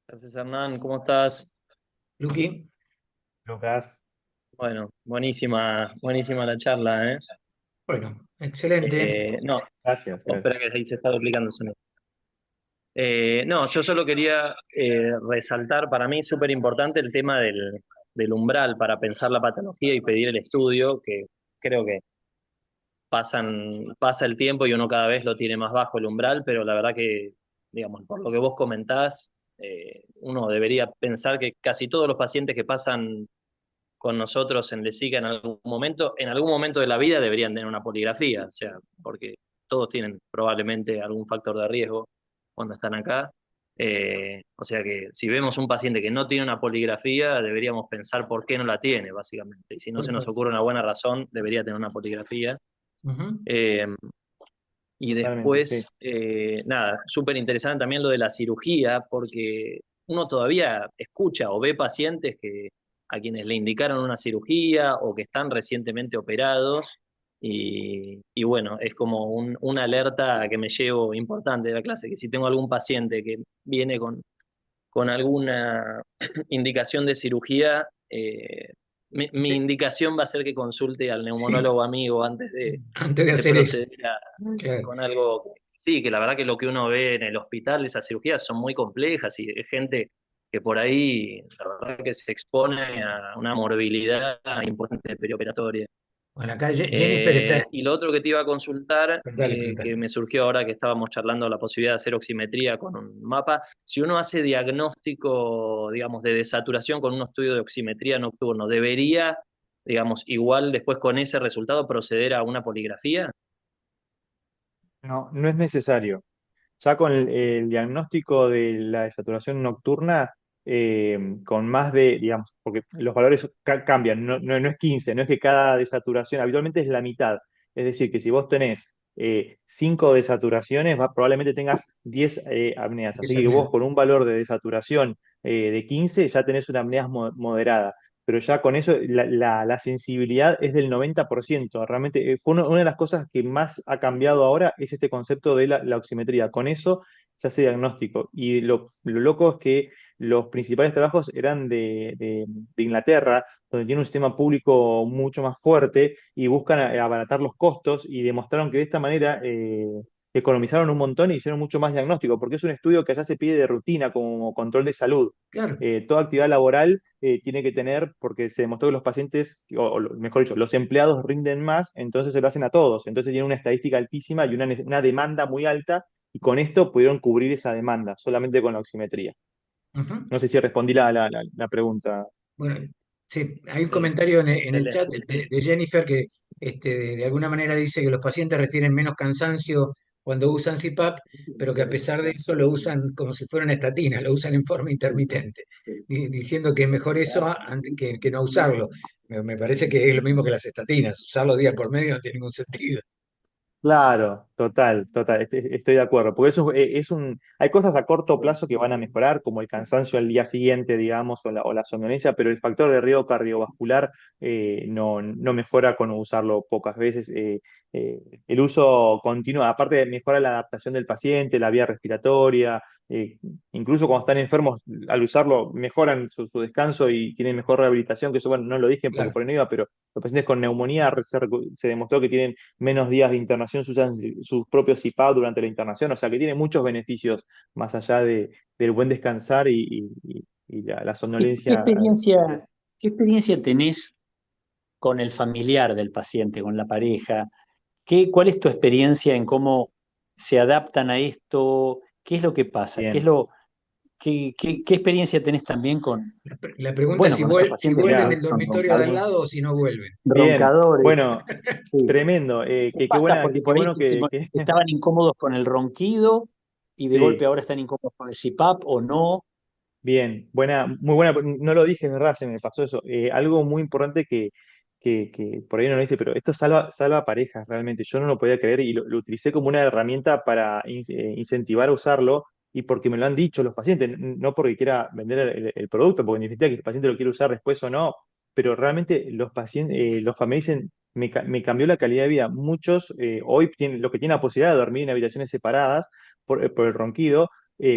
Gracias, Hernán, ¿cómo estás? Luqui, Lucas, Bueno, buenísima, buenísima la charla, ¿eh? bueno, excelente. No, gracias, gracias. espera que ahí se está duplicando el sonido. No, yo solo quería resaltar, para mí súper importante el tema del umbral para pensar la patología y pedir el estudio, que creo que pasa el tiempo y uno cada vez lo tiene más bajo el umbral, pero la verdad que, digamos, por lo que vos comentás, uno debería pensar que casi todos los pacientes que pasan con nosotros en Lesica en algún momento de la vida deberían tener una poligrafía, o sea, porque todos tienen probablemente algún factor de riesgo cuando están acá. O sea que si vemos un paciente que no tiene una poligrafía, deberíamos pensar por qué no la tiene, básicamente. Y si no se nos Perfecto. ocurre una buena razón, debería tener una poligrafía. Ujú. Eh, y Totalmente, sí. después, nada, súper interesante también lo de la cirugía, porque uno todavía escucha o ve pacientes a quienes le indicaron una cirugía o que están recientemente operados. Y bueno, es como una alerta que me llevo importante de la clase, que si tengo algún paciente que viene con alguna indicación de cirugía, mi Sí, indicación va a ser que consulte al sí, neumonólogo amigo antes antes de de hacer eso. proceder Claro. con algo. Sí, que la verdad que lo que uno ve en el hospital, esas cirugías son muy complejas y es gente que por ahí, la verdad que se expone a una morbilidad importante perioperatoria. Bueno, acá Jennifer está. Y lo otro que te iba a consultar, Preguntale, preguntale. que me surgió ahora que estábamos charlando la posibilidad de hacer oximetría con un mapa, si uno hace diagnóstico, digamos, de desaturación con un estudio de oximetría nocturno, ¿debería, digamos, igual después con ese resultado proceder a una poligrafía? No, no es necesario. Ya con el diagnóstico de la desaturación nocturna, con más de, digamos, porque los valores cambian, no es 15, no es que cada desaturación, habitualmente es la mitad. Es decir, que si vos tenés 5 desaturaciones, probablemente tengas 10 apneas. Así Esa que apnea. vos con un valor de desaturación de 15 ya tenés una apnea moderada. pero ya con eso la sensibilidad es del 90%. Realmente fue una de las cosas que más ha cambiado ahora es este concepto de la oximetría. Con eso se hace diagnóstico. Y lo loco es que los principales trabajos eran de Inglaterra, donde tiene un sistema público mucho más fuerte y buscan abaratar los costos y demostraron que de esta manera economizaron un montón y hicieron mucho más diagnóstico, porque es un estudio que allá se pide de rutina como control de salud. Claro. Toda actividad laboral tiene que tener, porque se demostró que los pacientes, mejor dicho, los empleados rinden más, entonces se lo hacen a todos. Entonces tiene una estadística altísima y una demanda muy alta, y con esto pudieron cubrir esa demanda, solamente con la oximetría. Ujú. No sé si respondí la pregunta. Bueno, sí, hay un Sí, comentario en el chat excelente, sí. de Jennifer que de alguna manera dice que los pacientes refieren menos cansancio cuando usan CPAP, pero que a pesar de eso lo usan como si fueran estatinas, lo usan en forma intermitente, diciendo que es mejor eso antes que no usarlo. Me parece que es lo mismo que las estatinas, usarlo día por medio no tiene ningún sentido. Claro, total, total, estoy de acuerdo, porque eso hay cosas a corto plazo que van a mejorar, como el cansancio al día siguiente, digamos, o la somnolencia, pero el factor de riesgo cardiovascular no mejora con usarlo pocas veces. Eh, el uso continuo, aparte de mejora la adaptación del paciente, la vía respiratoria, incluso cuando están enfermos, al usarlo mejoran su descanso y tienen mejor rehabilitación, que eso, bueno, no lo dije porque Claro. por ahí no iba, pero los pacientes con neumonía se demostró que tienen menos días de internación, se usan sus propios CPAP durante la internación, o sea que tiene muchos beneficios más allá del buen descansar y la qué somnolencia. qué experiencia tenés con el familiar del paciente, con la pareja? ¿Cuál es tu experiencia en cómo se adaptan a esto? ¿Qué es lo que pasa? Bien, ¿Qué experiencia tenés también La pregunta es bueno, si, con estos si pacientes que vuelven a mirá, del veces son dormitorio de al roncadores? lado o si no vuelven. bien, Roncadores, bueno, sí. tremendo, ¿Qué pasa? Porque qué por ahí bueno que estaban incómodos con el ronquido y de golpe sí. ahora están incómodos con el CPAP o no. Bien, muy buena, no lo dije, es verdad, se me pasó eso. Algo muy importante que por ahí no lo dice, pero esto salva parejas realmente. Yo no lo podía creer y lo utilicé como una herramienta para incentivar a usarlo y porque me lo han dicho los pacientes, no porque quiera vender el producto, porque ni siquiera que el paciente lo quiere usar después o no, pero realmente los pacientes, los familiares dicen, me cambió la calidad de vida. Muchos hoy tienen, los que tienen la posibilidad de dormir en habitaciones separadas por el ronquido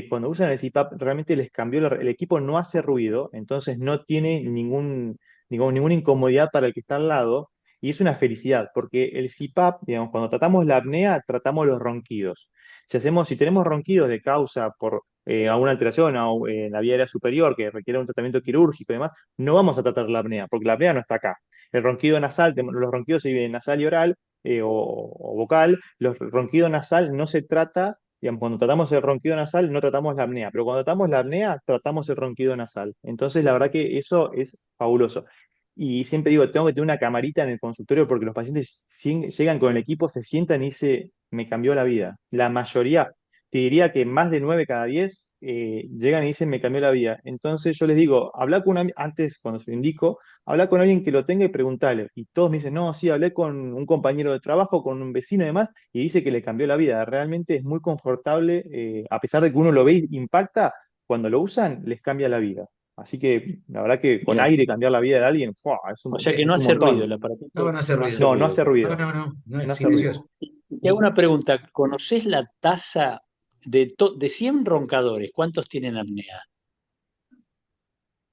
cuando usan el CPAP, realmente les cambió, el equipo no hace ruido, entonces no tiene ninguna incomodidad para el que está al lado, y es una felicidad, porque el CPAP, digamos, cuando tratamos la apnea, tratamos los ronquidos. Si tenemos ronquidos de causa por alguna alteración en la vía aérea superior que requiere un tratamiento quirúrgico y demás, no vamos a tratar la apnea, porque la apnea no está acá. El ronquido nasal, los ronquidos se dividen en nasal y oral, o vocal, los ronquido nasal no se trata. Digamos, cuando tratamos el ronquido nasal, no tratamos la apnea, pero cuando tratamos la apnea, tratamos el ronquido nasal. Entonces, la verdad que eso es fabuloso. Y siempre digo, tengo que tener una camarita en el consultorio porque los pacientes llegan con el equipo, se sientan y dicen, me cambió la vida. La mayoría, te diría que más de 9 cada 10 llegan y dicen, me cambió la vida. Entonces yo les digo, habla con antes, cuando se lo indico, habla con alguien que lo tenga y preguntale. Y todos me dicen, no, sí, hablé con un compañero de trabajo, con un vecino y demás, y dice que le cambió la vida. Realmente es muy confortable, a pesar de que uno lo ve y impacta, cuando lo usan, les cambia la vida. Así que la verdad que con Mira, aire cambiar la vida de alguien, ¡fua! o sea que no Es un hace ruido, montón. el No, aparatito no hace no hace ruido. No, no ruido. hace No, ruido, no, no, no es no hace ruido. silencioso. Y te hago Y, una pregunta, ¿conocés la tasa de 100 roncadores? ¿Cuántos tienen apnea?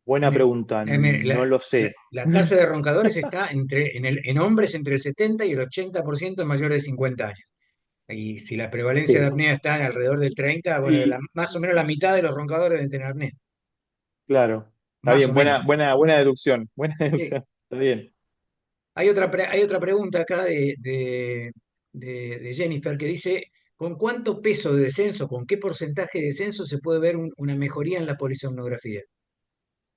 Buena pregunta, mire, no lo sé. la tasa de roncadores está en hombres entre el 70 y el 80% en mayores de 50 años. Y si la prevalencia de Sí. apnea está alrededor del 30, bueno, Y, más o menos la mitad de los roncadores deben tener apnea. Claro, está Más o bien, menos. buena deducción, buena Sí. deducción, está bien. Hay otra pregunta acá de Jennifer que dice, ¿con cuánto peso de descenso, con qué porcentaje de descenso se puede ver una mejoría en la polisomnografía?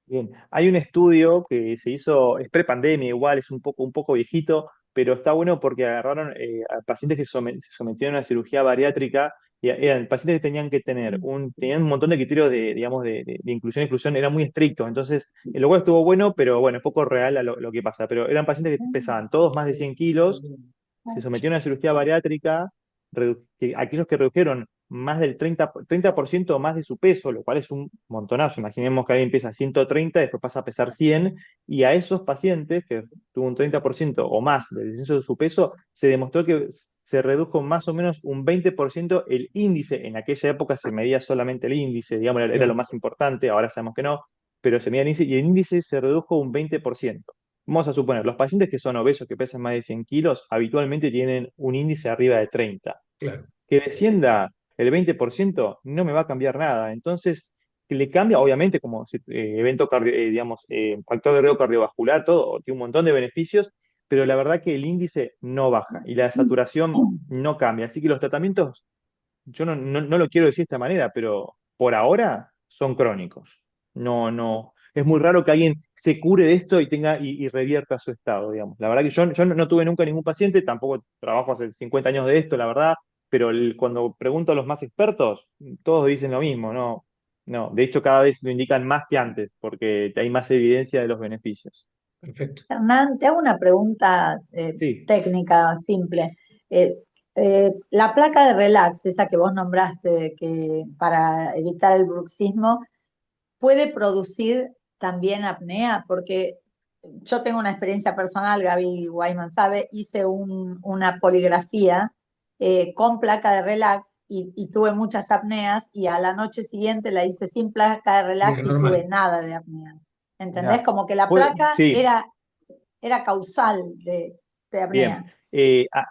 Bien, hay un estudio que se hizo, es pre-pandemia igual, es un poco viejito, pero está bueno porque agarraron a pacientes que se sometieron a cirugía bariátrica y eran pacientes que tenían que tenían un montón de criterios digamos, de inclusión y exclusión, eran muy estrictos, entonces el cual estuvo bueno, pero bueno, es poco real a lo que pasa, pero eran pacientes que pesaban todos más de 100 kilos, se sometieron a cirugía bariátrica, aquellos que redujeron más del 30% más de su peso, lo cual es un montonazo. Imaginemos que alguien pesa 130, después pasa a pesar 100, y a esos pacientes que tuvo un 30% o más del descenso de su peso, se demostró que se redujo más o menos un 20% el índice. En aquella época se medía solamente el índice, digamos, era lo Claro, más importante, ahora sabemos que no, pero se medía el índice y el índice se redujo un 20%. Vamos a suponer, los pacientes que son obesos, que pesan más de 100 kilos, habitualmente tienen un índice arriba de 30. claro, Que descienda el 20% no me va a cambiar nada. Entonces, que le cambia, obviamente, como evento, digamos, factor de riesgo cardiovascular, todo, tiene un montón de beneficios, pero la verdad que el índice no baja y la saturación no cambia. Así que los tratamientos, yo no lo quiero decir de esta manera, pero por ahora son crónicos. No, no. Es muy raro que alguien se cure de esto y tenga y revierta su estado, digamos. La verdad que yo no tuve nunca ningún paciente, tampoco trabajo hace 50 años de esto, la verdad, pero cuando pregunto a los más expertos, todos dicen lo mismo, no, no. De hecho, cada vez lo indican más que antes, porque hay más evidencia de los beneficios. perfecto. Hernán, te hago una pregunta Sí, técnica, simple. La placa de relax, esa que vos nombraste que para evitar el bruxismo, ¿puede producir también apnea? Porque yo tengo una experiencia personal, Gaby Wyman sabe, hice una poligrafía con placa de relax y tuve muchas apneas y a la noche siguiente la hice sin placa de Y lo relax y tuve normal. nada de apnea. ¿Entendés? mira, Como que la placa sí. era causal de Bien, apnea.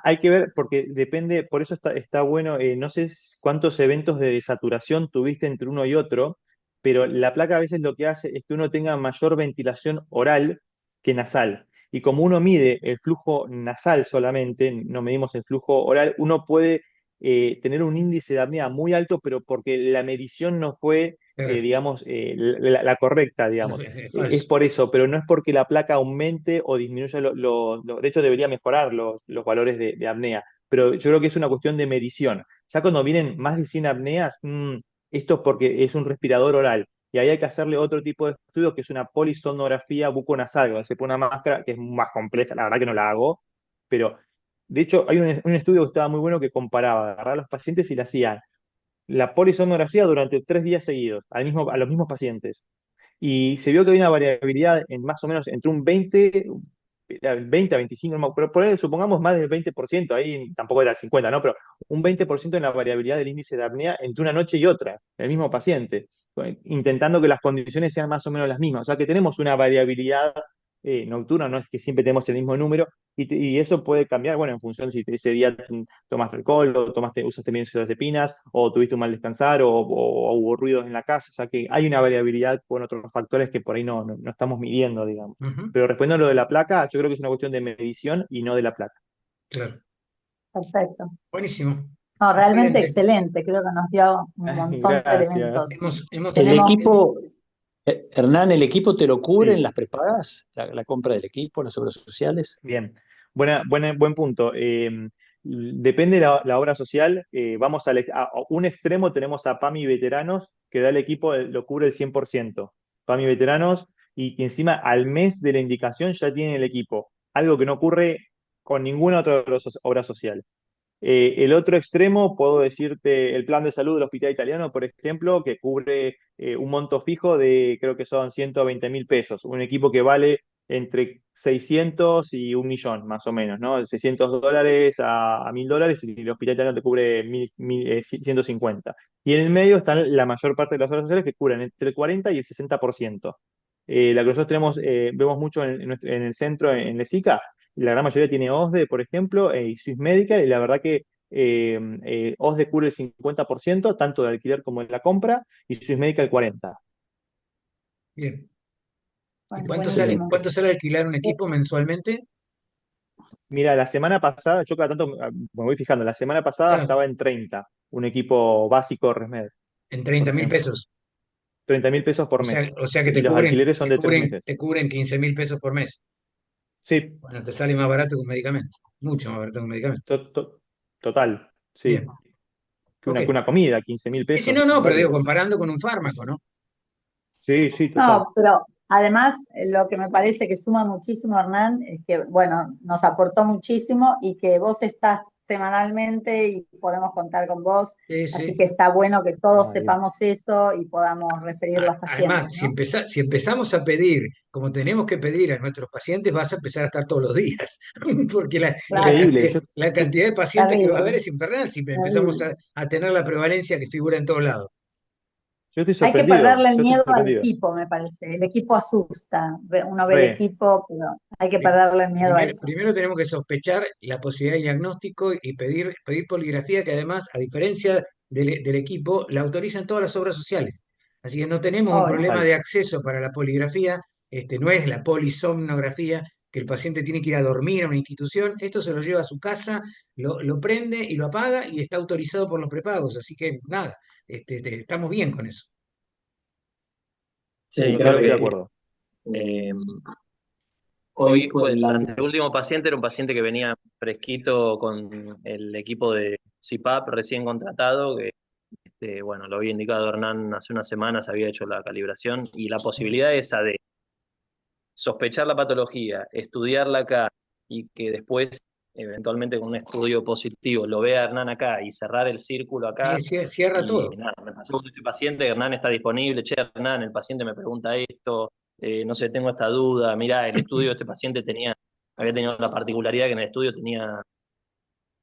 hay que ver porque depende, por eso está bueno, no sé cuántos eventos de desaturación tuviste entre uno y otro, pero la placa a veces lo que hace es que uno tenga mayor ventilación oral que nasal. Y como uno mide el flujo nasal solamente, no medimos el flujo oral, uno puede tener un índice de apnea muy alto, pero porque la medición no fue, Claro, digamos, la correcta, digamos. es Es falso. por eso, pero no es porque la placa aumente o disminuya, de hecho debería mejorar los valores de apnea, pero yo creo que es una cuestión de medición. Ya cuando vienen más de 100 apneas, esto es porque es un respirador oral, y ahí hay que hacerle otro tipo de estudio que es una polisonografía buconasal, donde se pone una máscara que es más compleja, la verdad que no la hago, pero de hecho hay un estudio que estaba muy bueno que comparaba, agarrar a los pacientes y le hacían la polisonografía durante 3 días seguidos, a los mismos pacientes y se vio que había una variabilidad en más o menos entre un 20 a 25, no, pero por ahí supongamos más del 20%, ahí tampoco era el 50, ¿no? Pero un 20% en la variabilidad del índice de apnea entre una noche y otra, el mismo paciente, intentando que las condiciones sean más o menos las mismas. O sea que tenemos una variabilidad nocturna, no es que siempre tenemos el mismo número, y eso puede cambiar, bueno, en función si ese día tomaste alcohol, o usaste benzodiazepinas, o tuviste un mal descansar, o hubo ruidos en la casa. O sea que hay una variabilidad con otros factores que por ahí no estamos midiendo, digamos. Ujú, Pero respondiendo a lo de la placa, yo creo que es una cuestión de medición y no de la placa. claro. Perfecto. Buenísimo. No, realmente Excelente. excelente. Creo que nos dio un montón de Gracias. elementos. Hemos El tenido, Tenemos, equipo, Hernán, ¿el equipo te lo cubre en Sí. las prepagas? La compra del equipo, las obras sociales. Bien, buen punto. Depende de la obra social. Vamos a un extremo, tenemos a PAMI Veteranos, que da el equipo, lo cubre el 100%. PAMI Veteranos, y que encima al mes de la indicación ya tiene el equipo, algo que no ocurre con ninguna otra obra social. El otro extremo, puedo decirte, el plan de salud del Hospital Italiano, por ejemplo, que cubre un monto fijo de, creo que son 120.000 pesos, un equipo que vale entre 600 y 1 millón, más o menos, ¿no? $600 a $1.000 y el Hospital Italiano te cubre 150. Y en el medio están la mayor parte de las obras sociales que cubren entre el 40 y el 60%. La que nosotros vemos mucho en el centro, en Lesica, la gran mayoría tiene OSDE, por ejemplo, y Swiss Medical, y la verdad que OSDE cubre el 50%, tanto de alquiler como de la compra, y Swiss Medical el 40%. bien. ¿Y bueno, cuánto sale, buenísimo. Excelente. cuánto sale alquilar un equipo mensualmente? Mira, la semana pasada, yo cada tanto me voy fijando, la semana pasada Claro, estaba en 30, un equipo básico ResMed, en por 30 mil ejemplo. pesos. 30.000 pesos por mes. O sea que Y los alquileres son te de tres cubren, meses. te cubren 15.000 pesos por mes. Sí, Bueno, te sale más barato que un medicamento. Mucho más barato que un medicamento. total, Bien, sí. Que ok. una comida, 15.000 Y si pesos, no, no, pero digo, vale. comparando con un fármaco, ¿no? Sí, sí, total. No, pero además lo que me parece que suma muchísimo, Hernán, es que, bueno, nos aportó muchísimo y que vos estás semanalmente y podemos contar con vos. Sí, Así sí. que está bueno que todos Ah, bien. sepamos eso y podamos referir los pacientes, Además, ¿no? si empezamos a pedir, como tenemos que pedir a nuestros pacientes, vas a empezar a estar todos los días, porque Claro, Increíble. la cantidad de pacientes que va a haber terrible, es infernal si empezamos terrible. a tener la prevalencia que figura en todos lados. Yo estoy Hay que sorprendido. perderle el Yo estoy miedo al sorprendido. equipo, me parece. El equipo asusta. Uno ve el Re. equipo, pero hay que Pri- perderle el miedo a eso. Primero tenemos que sospechar la posibilidad del diagnóstico y pedir poligrafía, que además, a diferencia del equipo, la autorizan todas las obras sociales. Así que no tenemos un Obvio. problema Tal. de acceso para la poligrafía, no es la polisomnografía, que el paciente tiene que ir a dormir a una institución, esto se lo lleva a su casa, lo prende y lo apaga y está autorizado por los prepagos. Así que nada, estamos bien con eso. Sí, creo Totalmente de que acuerdo. eh, hoy fue el anteúltimo paciente, era un paciente que venía fresquito con el equipo de CIPAP recién contratado, que bueno, lo había indicado Hernán hace unas semanas, había hecho la calibración, y la posibilidad esa de sospechar la patología, estudiarla acá y que después, eventualmente con un estudio positivo, lo vea Hernán acá y cerrar el círculo Y acá. cierra Y todo. nada, me pasó con este paciente, Hernán está disponible, che, Hernán, el paciente me pregunta esto, no sé, tengo esta duda, mira, el estudio de este paciente había tenido la particularidad que en el estudio tenía,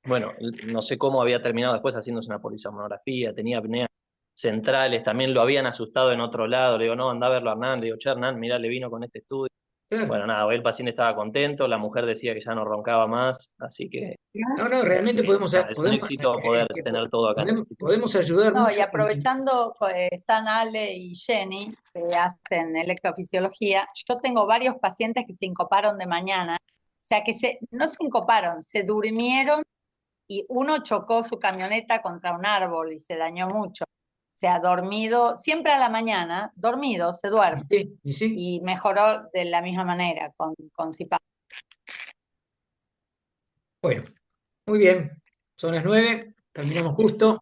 bueno, no sé cómo había terminado después haciéndose una polisomnografía, tenía apneas centrales, también lo habían asustado en otro lado, le digo, no, anda a verlo a Hernán, le digo, che, Hernán, mira, le vino con este estudio. Claro. Bueno, nada, hoy el paciente estaba contento, la mujer decía que ya no roncaba más, así que No, no, realmente nada, es un éxito poder tener todo acá en el hospital. podemos ayudar No, y mucho. aprovechando, están Ale y Jenny, que hacen electrofisiología, yo tengo varios pacientes que se sincoparon de mañana, o sea, no se sincoparon, se durmieron y uno chocó su camioneta contra un árbol y se dañó mucho. O sea, dormido, siempre a la mañana, dormido, se Y duerme. sí, y sí. Y mejoró de la misma manera con CIPAP. Bueno, muy bien. Son las 9, terminamos justo.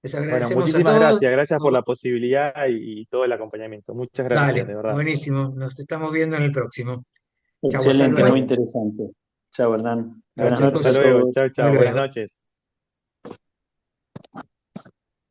Les Bueno, agradecemos a muchísimas todos. gracias. Gracias por No, la posibilidad y todo el acompañamiento. Muchas gracias, de dale, verdad. buenísimo. Nos estamos viendo en el próximo. Chau, hasta Excelente, muy luego. Bueno, interesante. Chao, Hernán. Chau, Buenas noches Hasta a chicos. luego. todos. Chao, Hasta chao. Buenas luego. noches.